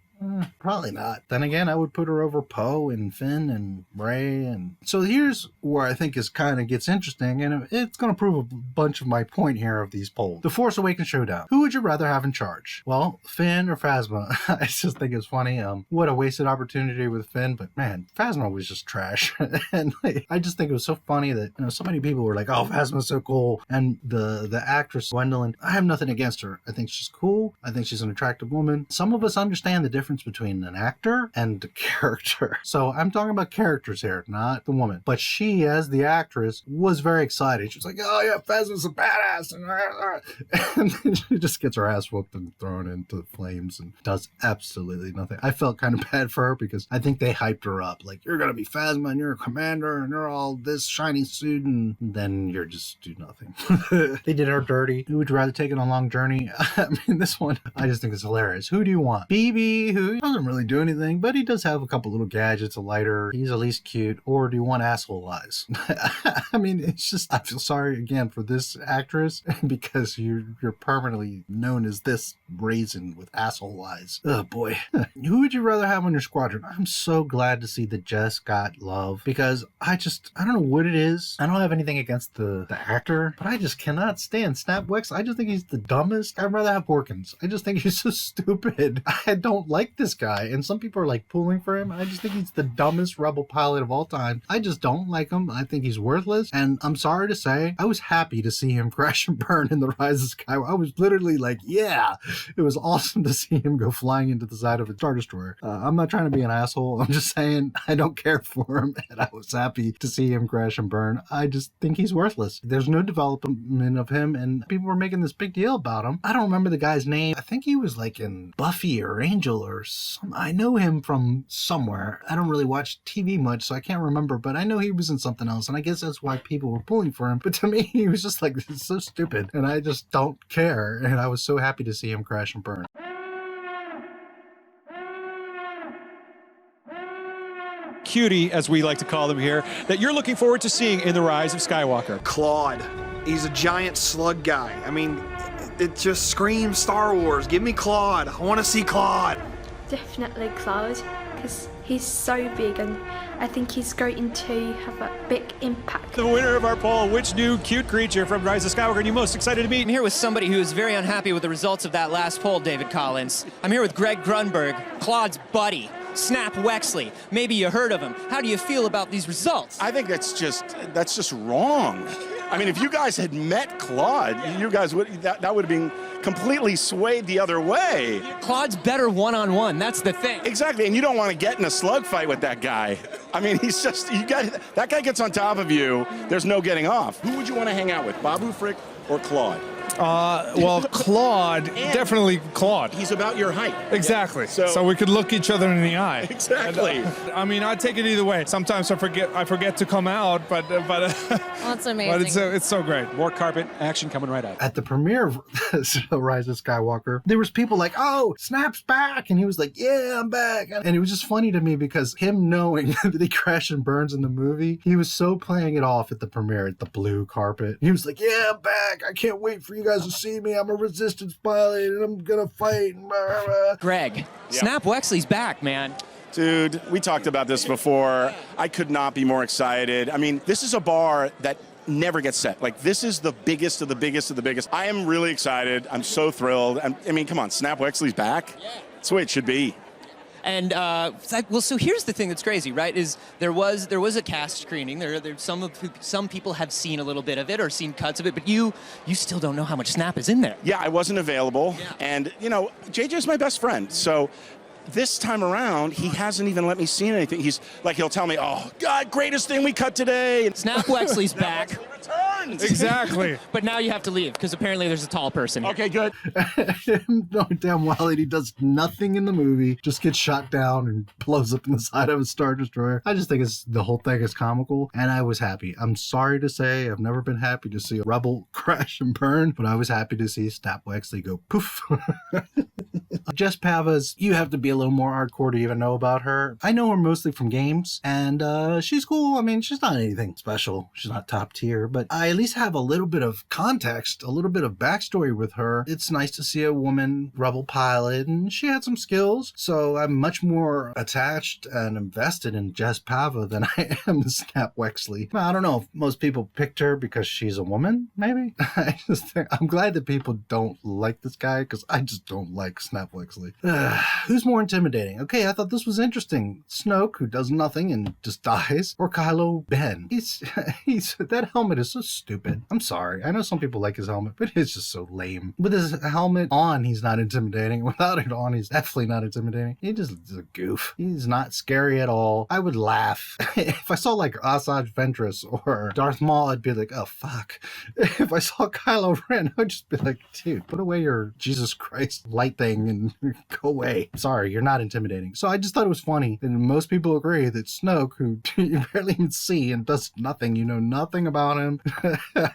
[SPEAKER 1] Probably not. Then again, I would put her over Poe and Finn and Rey. And so here's where I think is kind of gets interesting, and it's going to prove a bunch of my point here of these polls. The Force Awakens showdown. Who would you rather have in charge? Well, Finn or Phasma? I just think it's funny. What a wasted opportunity with Finn, but man, Phasma was just trash. And like, I just think it was so funny that so many people were like, "Oh, Phasma's so cool," and the actress Gwendolyn. I have nothing against her. I think she's cool. I think she's an attractive woman. Some of us understand the difference between an actor and a character. So I'm talking about characters here, not the woman. But she, as the actress, was very excited. She was like, "Oh yeah, Phasma's a badass," and then she just gets her ass whooped and thrown into flames and does absolutely nothing. I felt kind of bad for her because I think they hyped her up, like, you're gonna be Phasma and you're a commander and you're all this shiny suit, and then you're just do nothing. They did her dirty. Who would you rather take on a long journey? I mean, this one I just think is hilarious. Who do you want? BB, Anywho, he doesn't really do anything, but he does have a couple little gadgets, a lighter. He's at least cute. Or do you want asshole eyes? I mean, it's just, I feel sorry again for this actress because you're permanently known as this raisin with asshole eyes. Oh boy. Who would you rather have on your squadron? I'm so glad to see that Jess got love because I don't know what it is. I don't have anything against the actor, but I just cannot stand Snap Wexley. I just think he's the dumbest. I'd rather have Porkins. I just think he's so stupid. I don't like this guy, and some people are like pulling for him. I just think he's the dumbest rebel pilot of all time. I just don't like him. I think he's worthless, and I'm sorry to say, I was happy to see him crash and burn in The Rise of Skywalker. I was literally like, yeah, it was awesome to see him go flying into the side of a Star Destroyer. I'm not trying to be an asshole. I'm just saying I don't care for him, and I was happy to see him crash and burn. I just think he's worthless. There's no development of him, and people were making this big deal about him. I don't remember the guy's name. I think he was like in Buffy or Angel or some. I know him from somewhere. I don't really watch TV much, so I can't remember, but I know he was in something else, and I guess that's why people were pulling for him. But to me, he was just like, this is so stupid, and I just don't care, and I was so happy to see him crash and burn.
[SPEAKER 3] Cutie, as we like to call them here, that you're looking forward to seeing in The Rise of Skywalker?
[SPEAKER 4] Claude. He's a giant slug guy. I mean, it just screams Star Wars. Give me Claude. I want to see Claude.
[SPEAKER 5] Definitely Claude, because he's so big and I think he's going to have a big impact.
[SPEAKER 3] The winner of our poll, which new cute creature from Rise of Skywalker are you most excited to meet?
[SPEAKER 6] I'm here with somebody who is very unhappy with the results of that last poll, David Collins. I'm here with Greg Grunberg, Claude's buddy. Snap Wexley. Maybe you heard of him. How do you feel about these results?
[SPEAKER 7] I think that's just wrong. I mean, if you guys had met Claude, you guys would that would have been completely swayed the other way.
[SPEAKER 6] Claude's better one-on-one, that's the thing.
[SPEAKER 7] Exactly, and you don't want to get in a slug fight with that guy. I mean, that guy gets on top of you, there's no getting off. Who would you want to hang out with, Babu Frick or Claude?
[SPEAKER 8] Well, Claude, definitely Claude.
[SPEAKER 7] He's about your height.
[SPEAKER 8] Exactly.
[SPEAKER 7] Yeah.
[SPEAKER 8] So we could look each other in the eye.
[SPEAKER 7] Exactly.
[SPEAKER 8] And, I mean, I take it either way. Sometimes I forget to come out, but
[SPEAKER 9] That's amazing.
[SPEAKER 8] But it's so great.
[SPEAKER 3] More carpet action coming right up.
[SPEAKER 1] At the premiere of Rise of Skywalker, there was people like, oh, Snap's back. And he was like, yeah, I'm back. And it was just funny to me because him knowing that he crashes and burns in the movie, he was so playing it off at the premiere at the blue carpet. He was like, yeah, I'm back. I can't wait for you guys to see me. I'm a resistance pilot and I'm gonna fight.
[SPEAKER 6] Greg, Snap Wexley's back, man.
[SPEAKER 7] Dude, we talked about this before. I could not be more excited. I mean, this is a bar that never gets set. Like, this is the biggest of the biggest of the biggest. I am really excited. I'm so thrilled. I mean, come on, Snap Wexley's back. That's the way it should be.
[SPEAKER 6] And well, so here's the thing that's crazy, right? Is there was a cast screening. Some people have seen a little bit of it or seen cuts of it, but you still don't know how much Snap is in there.
[SPEAKER 7] Yeah, I wasn't available, and you know, JJ's my best friend, so. This time around, he hasn't even let me see anything. He's like, he'll tell me, oh, God, greatest thing we cut today.
[SPEAKER 6] Snap Wexley's back.
[SPEAKER 8] Exactly.
[SPEAKER 6] But now you have to leave, because apparently there's a tall person here.
[SPEAKER 7] Okay, good.
[SPEAKER 1] Knowing damn well that he does nothing in the movie, just gets shot down and blows up in the side of a Star Destroyer. I just think the whole thing is comical, and I was happy. I'm sorry to say I've never been happy to see a rebel crash and burn, but I was happy to see Snap Wexley go poof. Jess Pava's, you have to be a little more hardcore to even know about her. I know her mostly from games, and she's cool. I mean, she's not anything special. She's not top tier, but I at least have a little bit of context, a little bit of backstory with her. It's nice to see a woman rebel pilot, and she had some skills, so I'm much more attached and invested in Jess Pava than I am to Snap Wexley. I don't know if most people picked her because she's a woman, maybe? I just think, I'm glad that people don't like this guy, because I just don't like Snap Wexley. Who's more intimidating? Okay, I thought this was interesting. Snoke, who does nothing and just dies, or Kylo Ben. He's that helmet is so stupid. I'm sorry. I know some people like his helmet, but it's just so lame. With his helmet on, he's not intimidating. Without it on, he's definitely not intimidating. He just is a goof. He's not scary at all. I would laugh. If I saw like Asajj Ventress or Darth Maul, I'd be like, oh fuck. If I saw Kylo Ren, I'd just be like, dude, put away your Jesus Christ light thing and go away. Sorry, you're not intimidating. So I just thought it was funny that most people agree that Snoke, who you barely even see and does nothing, you know nothing about him,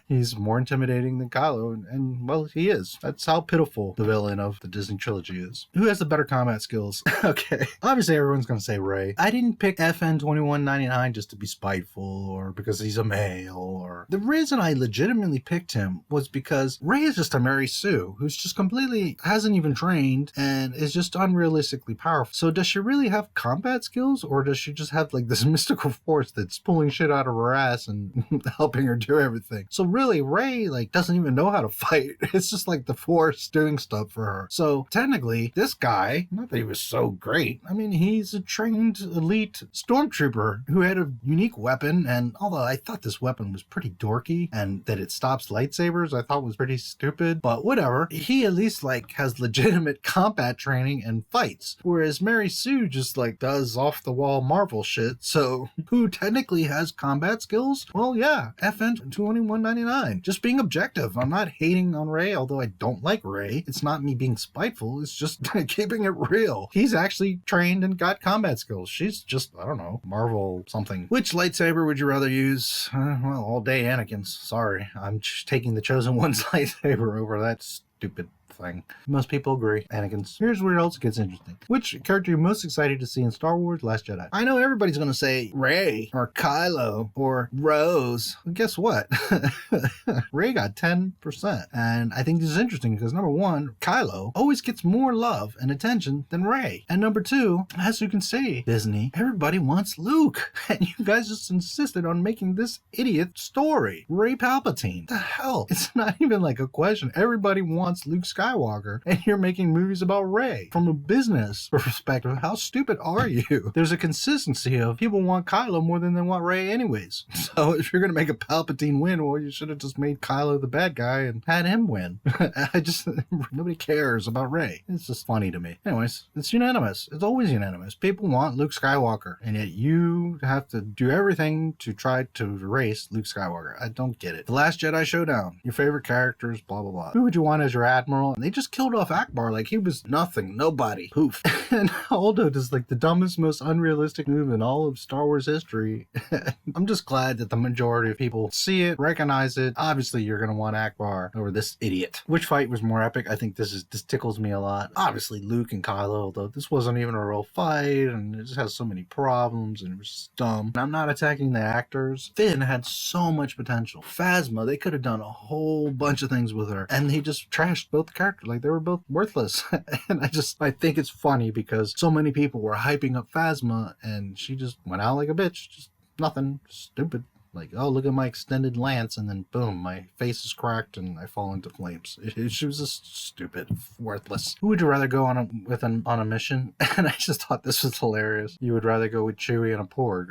[SPEAKER 1] he's more intimidating than Kylo, and well, he is. That's how pitiful the villain of the Disney trilogy is. Who has the better combat skills? Okay, obviously everyone's gonna say Rey. I didn't pick FN 2199 just to be spiteful or because he's a male, or the reason I legitimately picked him was because Rey is just a Mary Sue who's just completely hasn't even trained and is just unrealistically powerful. So does she really have combat skills, or does she just have like this mystical force that's pulling shit out of her ass and helping her do everything? So really, Rey like doesn't even know how to fight. It's just like the force doing stuff for her. So technically, this guy, not that he was so great, I mean, he's a trained elite stormtrooper who had a unique weapon, and although I thought this weapon was pretty dorky and that it stops lightsabers, I thought was pretty stupid, but whatever. He at least like has legitimate combat training and fights, whereas Mary Sue just like does off the wall Marvel shit. So who technically has combat skills? Well, yeah, FN 2199. Just being objective. I'm not hating on Rey, although I don't like Rey. It's not me being spiteful. It's just keeping it real. He's actually trained and got combat skills. She's just, I don't know, Marvel something. Which lightsaber would you rather use? Well, all day Anakin's. Sorry. I'm just taking the Chosen One's lightsaber over that stupid thing. Most people agree. Anakin's. Here's where it also gets interesting. Which character are you most excited to see in Star Wars Last Jedi? I know everybody's going to say Rey or Kylo or Rose. Well, guess what? Rey got 10%. And I think this is interesting because number one, Kylo always gets more love and attention than Rey. And number two, as you can see, Disney, everybody wants Luke. And you guys just insisted on making this idiot story. Rey Palpatine. The hell? It's not even like a question. Everybody wants Luke Skywalker, and you're making movies about Rey. From a business perspective, how stupid are you? There's a consistency of people want Kylo more than they want Rey anyways. So if you're going to make a Palpatine win, well, you should have just made Kylo the bad guy and had him win. Nobody cares about Rey. It's just funny to me. Anyways, it's unanimous. It's always unanimous. People want Luke Skywalker, and yet you have to do everything to try to erase Luke Skywalker. I don't get it. The Last Jedi Showdown. Your favorite characters, blah, blah, blah. Who would you want as your admiral? And they just killed off Akbar like he was nothing, nobody. Poof. And Aldo does like the dumbest, most unrealistic move in all of Star Wars history. I'm just glad that the majority of people see it, recognize it. Obviously, you're going to want Akbar over this idiot. Which fight was more epic? I think this tickles me a lot. Obviously, Luke and Kylo, although this wasn't even a real fight, and it just has so many problems, and it was just dumb. And I'm not attacking the actors. Finn had so much potential. Phasma, they could have done a whole bunch of things with her, and he just trashed both characters. Like, they were both worthless. And I think it's funny because so many people were hyping up Phasma, and she just went out like a bitch. Just nothing. Stupid. Like, oh, look at my extended lance, and then boom, my face is cracked and I fall into flames. She was just stupid, worthless. Who would you rather go on a mission? And I just thought this was hilarious. You would rather go with Chewie and a Porg.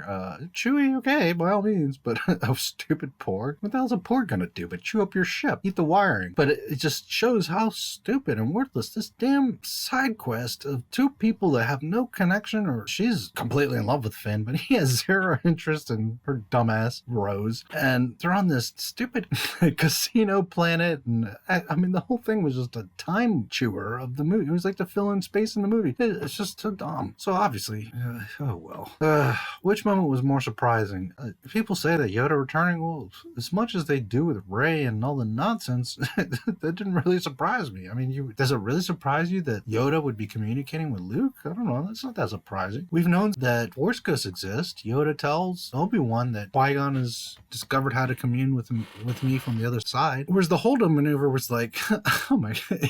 [SPEAKER 1] Chewie, okay, by all means, but a stupid Porg? What the hell's a Porg gonna do but chew up your ship, eat the wiring? But it just shows how stupid and worthless this damn side quest of two people that have no connection, or she's completely in love with Finn, but he has zero interest in her dumbass Rose, and they're on this stupid casino planet, and I mean the whole thing was just a time chewer of the movie. It was like to fill in space in the movie. It's just so dumb. So obviously, oh well. Which moment was more surprising? People say that Yoda returning, well, as much as they do with Rey and all the nonsense, that didn't really surprise me. I mean, does it really surprise you that Yoda would be communicating with Luke? I don't know. That's not that surprising. We've known that Force ghosts exist. Yoda tells Obi-Wan that Qui-Gon has discovered how to commune with me from the other side. Whereas the hold-up maneuver was like, oh my God,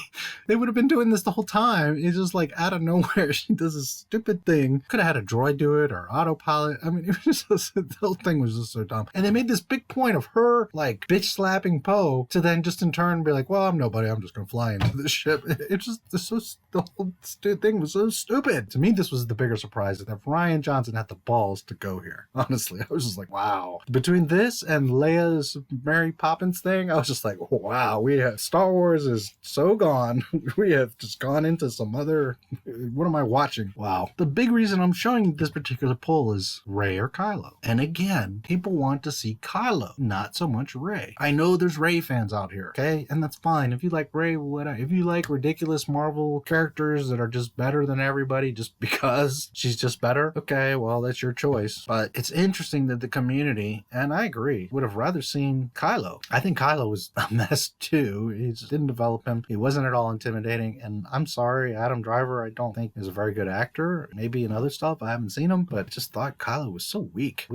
[SPEAKER 1] they would have been doing this the whole time. It's just like out of nowhere, she does this stupid thing. Could have had a droid do it or autopilot. I mean, it was just, the whole thing was just so dumb. And they made this big point of her like bitch slapping Poe to then just in turn be like, well, I'm nobody. I'm just going to fly into this ship. It's just the whole thing was so stupid. To me, this was the bigger surprise that Ryan Johnson had the balls to go here. Honestly, I was just like, wow. The Between this and Leia's Mary Poppins thing, I was just like, wow, Star Wars is so gone. We have just gone into some other, what am I watching? Wow. The big reason I'm showing this particular poll is Rey or Kylo. And again, people want to see Kylo, not so much Rey. I know there's Rey fans out here, okay? And that's fine. If you like Rey, if you like ridiculous Marvel characters that are just better than everybody just because she's just better, okay, well, that's your choice. But it's interesting that the community, and I agree, would have rather seen Kylo. I think Kylo was a mess too. He just didn't develop him. He wasn't at all intimidating. And I'm sorry, Adam Driver, I don't think is a very good actor. Maybe in other stuff, I haven't seen him, but just thought Kylo was so weak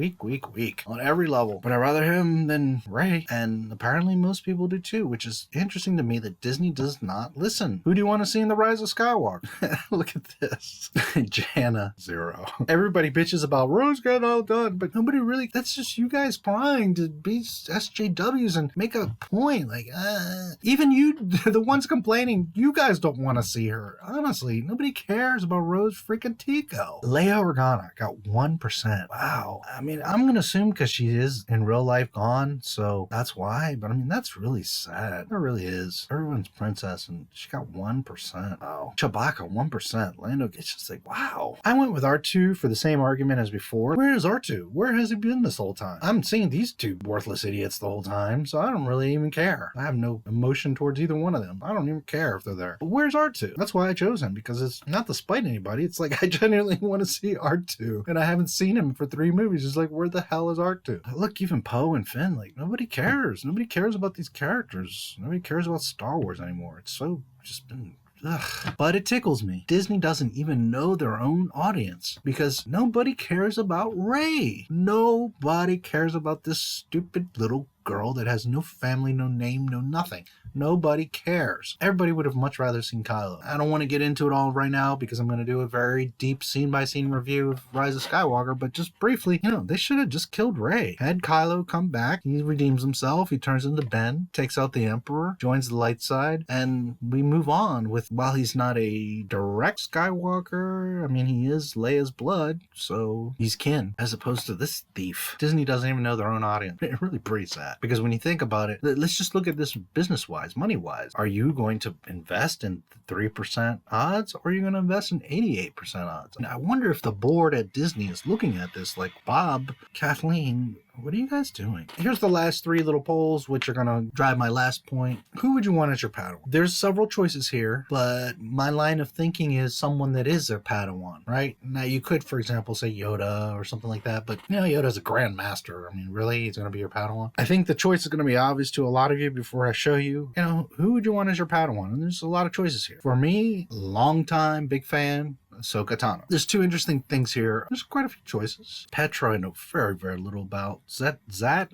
[SPEAKER 1] on every level. But I'd rather him than Rey. And apparently most people do too, which is interesting to me that Disney does not listen. Who do you want to see in The Rise of Skywalker? Look at this. Jana, 0. Everybody bitches about Rose got all done, but nobody really, that's just you guys trying to be SJWs and make a point. Like, even you, the ones complaining, you guys don't want to see her. Honestly, nobody cares about Rose freaking Tico. Leia Organa got 1%. Wow. I mean, I'm going to assume because she is in real life gone, so that's why. But I mean, that's really sad. It really is. Everyone's princess, and she got 1%. Wow. Chewbacca, 1%. Lando, it's just like, wow. I went with R2 for the same argument as before. Where is R2? Where has he been this whole time? I'm seeing these two worthless idiots the whole time, so I don't really even care. I have no emotion towards either one of them. I don't even care if they're there. But where's R2? That's why I chose him, because it's not to spite anybody. It's like I genuinely want to see R2, and I haven't seen him for 3 movies. It's like, where the hell is R2? Look, even Poe and Finn, like, nobody cares. Nobody cares about these characters. Nobody cares about Star Wars anymore. It's so just been... Ugh. But it tickles me. Disney doesn't even know their own audience because nobody cares about Rey. Nobody cares about this stupid little girl that has no family, no name, no nothing. Nobody cares. Everybody would have much rather seen Kylo. I don't want to get into it all right now because I'm going to do a very deep scene-by-scene review of Rise of Skywalker, but just briefly, they should have just killed Rey. Had Kylo come back, he redeems himself, he turns into Ben, takes out the Emperor, joins the light side, and we move on with, while he's not a direct Skywalker, I mean, he is Leia's blood, so he's kin, as opposed to this thief. Disney doesn't even know their own audience. It really breeds that. Because when you think about it, let's just look at this business-wise, money-wise. Are you going to invest in 3% odds, or are you going to invest in 88% odds? And I wonder if the board at Disney is looking at this like, Bob, Kathleen, what are you guys doing? Here's the last 3 little polls, which are going to drive my last point. Who would you want as your Padawan? There's several choices here, but my line of thinking is someone that is a Padawan, right? Now, you could, for example, say Yoda or something like that, but, Yoda's a Grand Master. I mean, really? He's going to be your Padawan? I think the choice is going to be obvious to a lot of you before I show you. Who would you want as your Padawan? And there's a lot of choices here. For me, long time, big fan, Ahsoka Tano. There's 2 interesting things here. There's quite a few choices. Petra, I know very, very little about. Zet,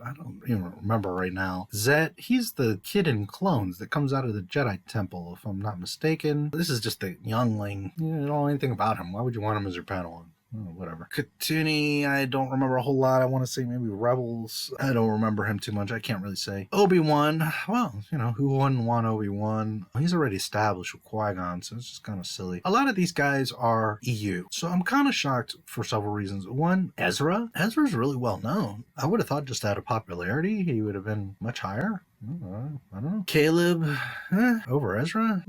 [SPEAKER 1] I don't even remember right now. Zet, he's the kid in Clones that comes out of the Jedi Temple, if I'm not mistaken. This is just a youngling. You don't know anything about him. Why would you want him as your Padawan? Whatever. Katuni, I don't remember a whole lot. I want to say maybe Rebels. I don't remember him too much. I can't really say. Obi-Wan, well, who wouldn't want Obi-Wan? He's already established with Qui-Gon, so it's just kind of silly. A lot of these guys are EU, so I'm kind of shocked for several reasons. One, Ezra. Ezra's really well known. I would have thought just out of popularity, he would have been much higher. I don't know. Caleb, over Ezra?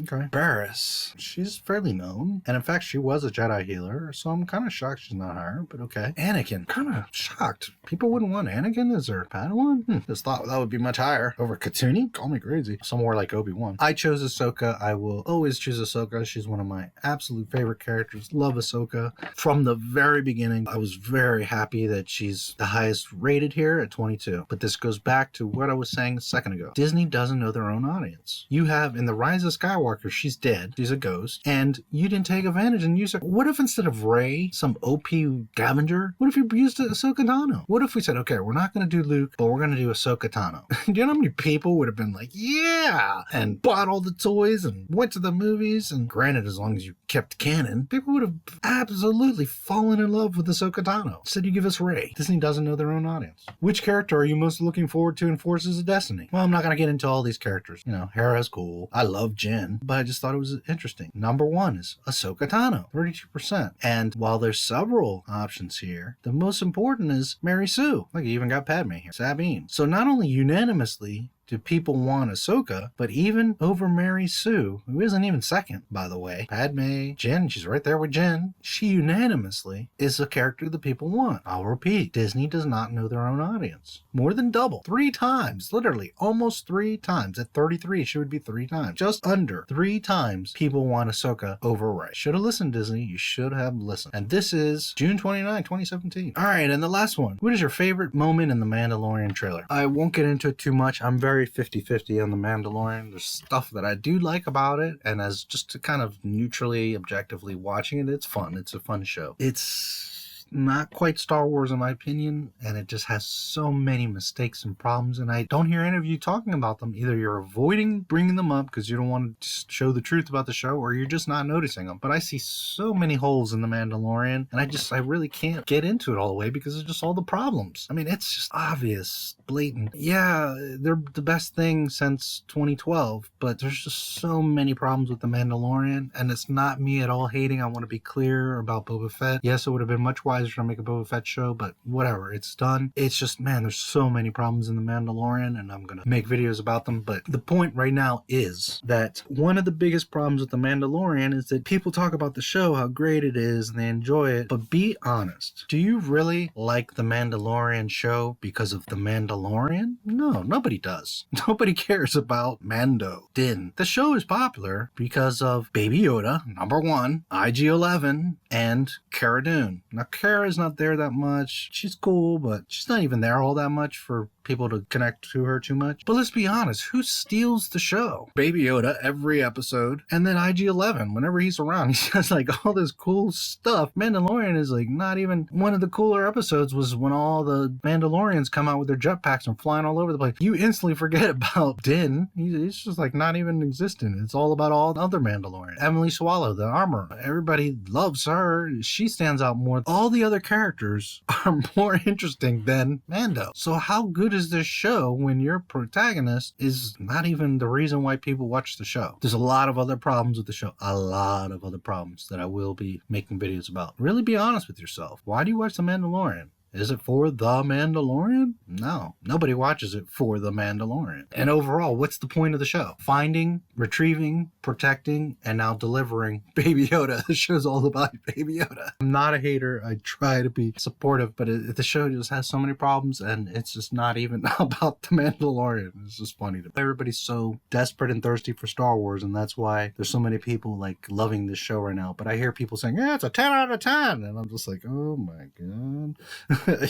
[SPEAKER 1] Okay. Barriss, she's fairly known. And in fact, she was a Jedi healer, so I'm kind of shocked she's not higher, but okay. Anakin, kind of shocked. People wouldn't want Anakin as their Padawan? Just thought that would be much higher. Over Katuni? Call me crazy. Somewhere like Obi-Wan. I chose Ahsoka. I will always choose Ahsoka. She's one of my absolute favorite characters. Love Ahsoka. From the very beginning, I was very happy that she's the highest rated here at 22. But this goes back to what I was saying a second ago. Disney doesn't know their own audience. You have in The Rise of Skywalker, she's dead. She's a ghost. And you didn't take advantage and use her. What if instead of Rey, some OP scavenger, what if you used Ahsoka Tano? What if we said, okay, we're not going to do Luke, but we're going to do Ahsoka Tano? Do you know how many people would have been like, yeah, and bought all the toys and went to the movies? And granted, as long as you kept canon, people would have absolutely fallen in love with Ahsoka Tano. Instead, you give us Rey. Disney doesn't know their own audience. Which character are you most looking forward to in Forces of Destiny? Destiny. Well, I'm not going to get into all these characters. You know, Hera's cool. I love Jin, but I just thought it was interesting. Number 1 is Ahsoka Tano, 32%. And while there's several options here, the most important is Mary Sue. Look, you even got Padme here, Sabine. So not only unanimously do people want Ahsoka, but even over Mary Sue, who isn't even second, by the way. Padme, Jin, she's right there with Jin. She unanimously is a character that people want. I'll repeat, Disney does not know their own audience. More than double. 3 times, literally, almost 3 times. At 33, she would be 3 times. Just under 3 times people want Ahsoka over Rey. Should have listened, Disney. You should have listened. And this is June 29, 2017. All right, and the last one. What is your favorite moment in the Mandalorian trailer? I won't get into it too much. I'm very 50-50 on the Mandalorian. There's stuff that I do like about it, and as just to kind of neutrally, objectively watching it, it's fun. It's a fun show. It's not quite Star Wars in my opinion, and it just has so many mistakes and problems, and I don't hear any of you talking about them. Either you're avoiding bringing them up because you don't want to show the truth about the show, or you're just not noticing them. But I see so many holes in the Mandalorian, and I really can't get into it all the way because of just all the problems. I mean, it's just obvious, blatant. Yeah, they're the best thing since 2012, but there's just so many problems with the Mandalorian, and it's not me at all hating. I want to be clear about Boba Fett. Yes, it would have been much wiser to make a Boba Fett show, but whatever, it's done. It's just, man, there's so many problems in the Mandalorian, and I'm gonna make videos about them. But the point right now is that one of the biggest problems with the Mandalorian is that people talk about the show, how great it is, and they enjoy it, but be honest, do you really like the Mandalorian show because of the Mandalorian? No, nobody does. Nobody cares about Mando, Din. The show is popular because of Baby Yoda, number 1, IG-11, and Cara Dune. Now, Kara's not there that much. She's cool, but she's not even there all that much for people to connect to her too much. But let's be honest, who steals the show? Baby Yoda every episode, and then IG-11 whenever he's around, he says like all this cool stuff. Mandalorian is like not even one of the cooler episodes. Was when all the Mandalorians come out with their jetpacks and flying all over the place. You instantly forget about Din. He's just like not even existent. It's all about all the other Mandalorians. Emily Swallow, the armor, everybody loves her. She stands out more. All the other characters are more interesting than Mando. So how good is this show when your protagonist is not even the reason why people watch the show? There's a lot of other problems with the show. A lot of other problems that I will be making videos about. Really be honest with yourself. Why do you watch The Mandalorian? Is it for The Mandalorian? No. Nobody watches it for The Mandalorian. And overall, what's the point of the show? Finding, retrieving, protecting, and now delivering Baby Yoda. The show's all about Baby Yoda. I'm not a hater. I try to be supportive, but the show just has so many problems, and it's just not even about The Mandalorian. It's just funny to me. Everybody's so desperate and thirsty for Star Wars, and that's why there's so many people like loving this show right now. But I hear people saying, yeah, it's a 10 out of 10. And I'm just like, oh my God.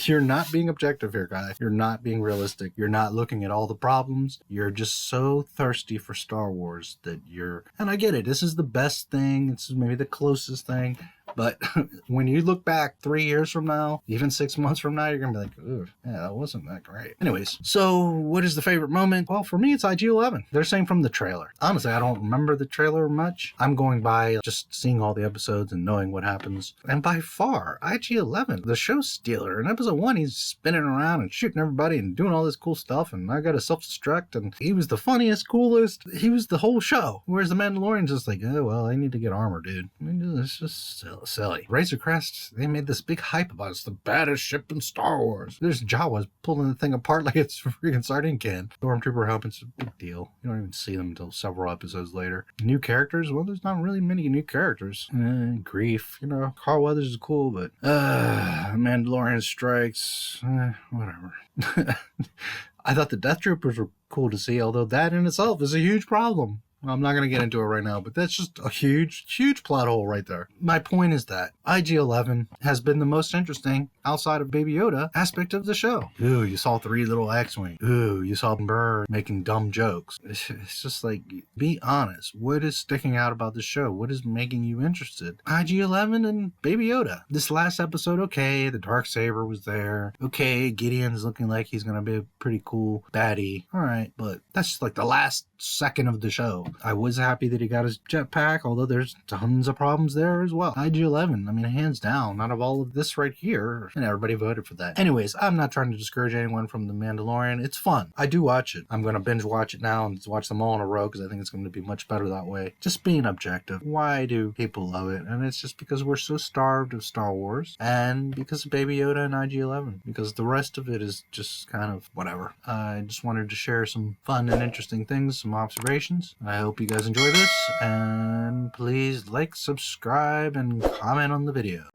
[SPEAKER 1] You're not being objective here, guys. You're not being realistic. You're not looking at all the problems. You're just so thirsty for Star Wars that and I get it. This is the best thing. It's maybe the closest thing. But when you look back 3 years from now, even 6 months from now, you're going to be like, ooh, yeah, that wasn't that great. Anyways, so what is the favorite moment? Well, for me, it's IG-11. They're saying from the trailer. Honestly, I don't remember the trailer much. I'm going by just seeing all the episodes and knowing what happens. And by far, IG-11, the show stealer. In episode 1, he's spinning around and shooting everybody and doing all this cool stuff. And I got to self-destruct. And he was the funniest, coolest. He was the whole show. Whereas the Mandalorian's just like, oh, well, I need to get armor, dude. I mean, it's just silly. Razor Crest, they made this big hype about it's the baddest ship in Star Wars. There's Jawas pulling the thing apart like it's a freaking sardine can. Stormtrooper helmets, a big deal. You don't even see them until several episodes later. New characters? Well, there's not really many new characters. Grief. You know, Carl Weathers is cool, but Mandalorian strikes. Whatever. I thought the Death Troopers were cool to see, although that in itself is a huge problem. I'm not going to get into it right now, but that's just a huge, huge plot hole right there. My point is that IG-11 has been the most interesting, outside of Baby Yoda, aspect of the show. Ooh, you saw 3 little X-Wing. Ooh, you saw Burr making dumb jokes. It's just like, be honest. What is sticking out about the show? What is making you interested? IG-11 and Baby Yoda. This last episode, okay, the Darksaber was there. Okay, Gideon's looking like he's going to be a pretty cool baddie. All right, but that's just like the last second of the show. I was happy that he got his jetpack, although there's tons of problems there as well. IG-11, I mean, hands down, out of all of this right here, Wars, and everybody voted for that. Anyways, I'm not trying to discourage anyone from The Mandalorian. It's fun. I do watch it. I'm going to binge watch it now and watch them all in a row because I think it's going to be much better that way. Just being objective. Why do people love it? And it's just because we're so starved of Star Wars, and because of Baby Yoda and IG-11, because the rest of it is just kind of whatever. I just wanted to share some fun and interesting things, some observations. I hope you guys enjoy this, and please like, subscribe, and comment on the video.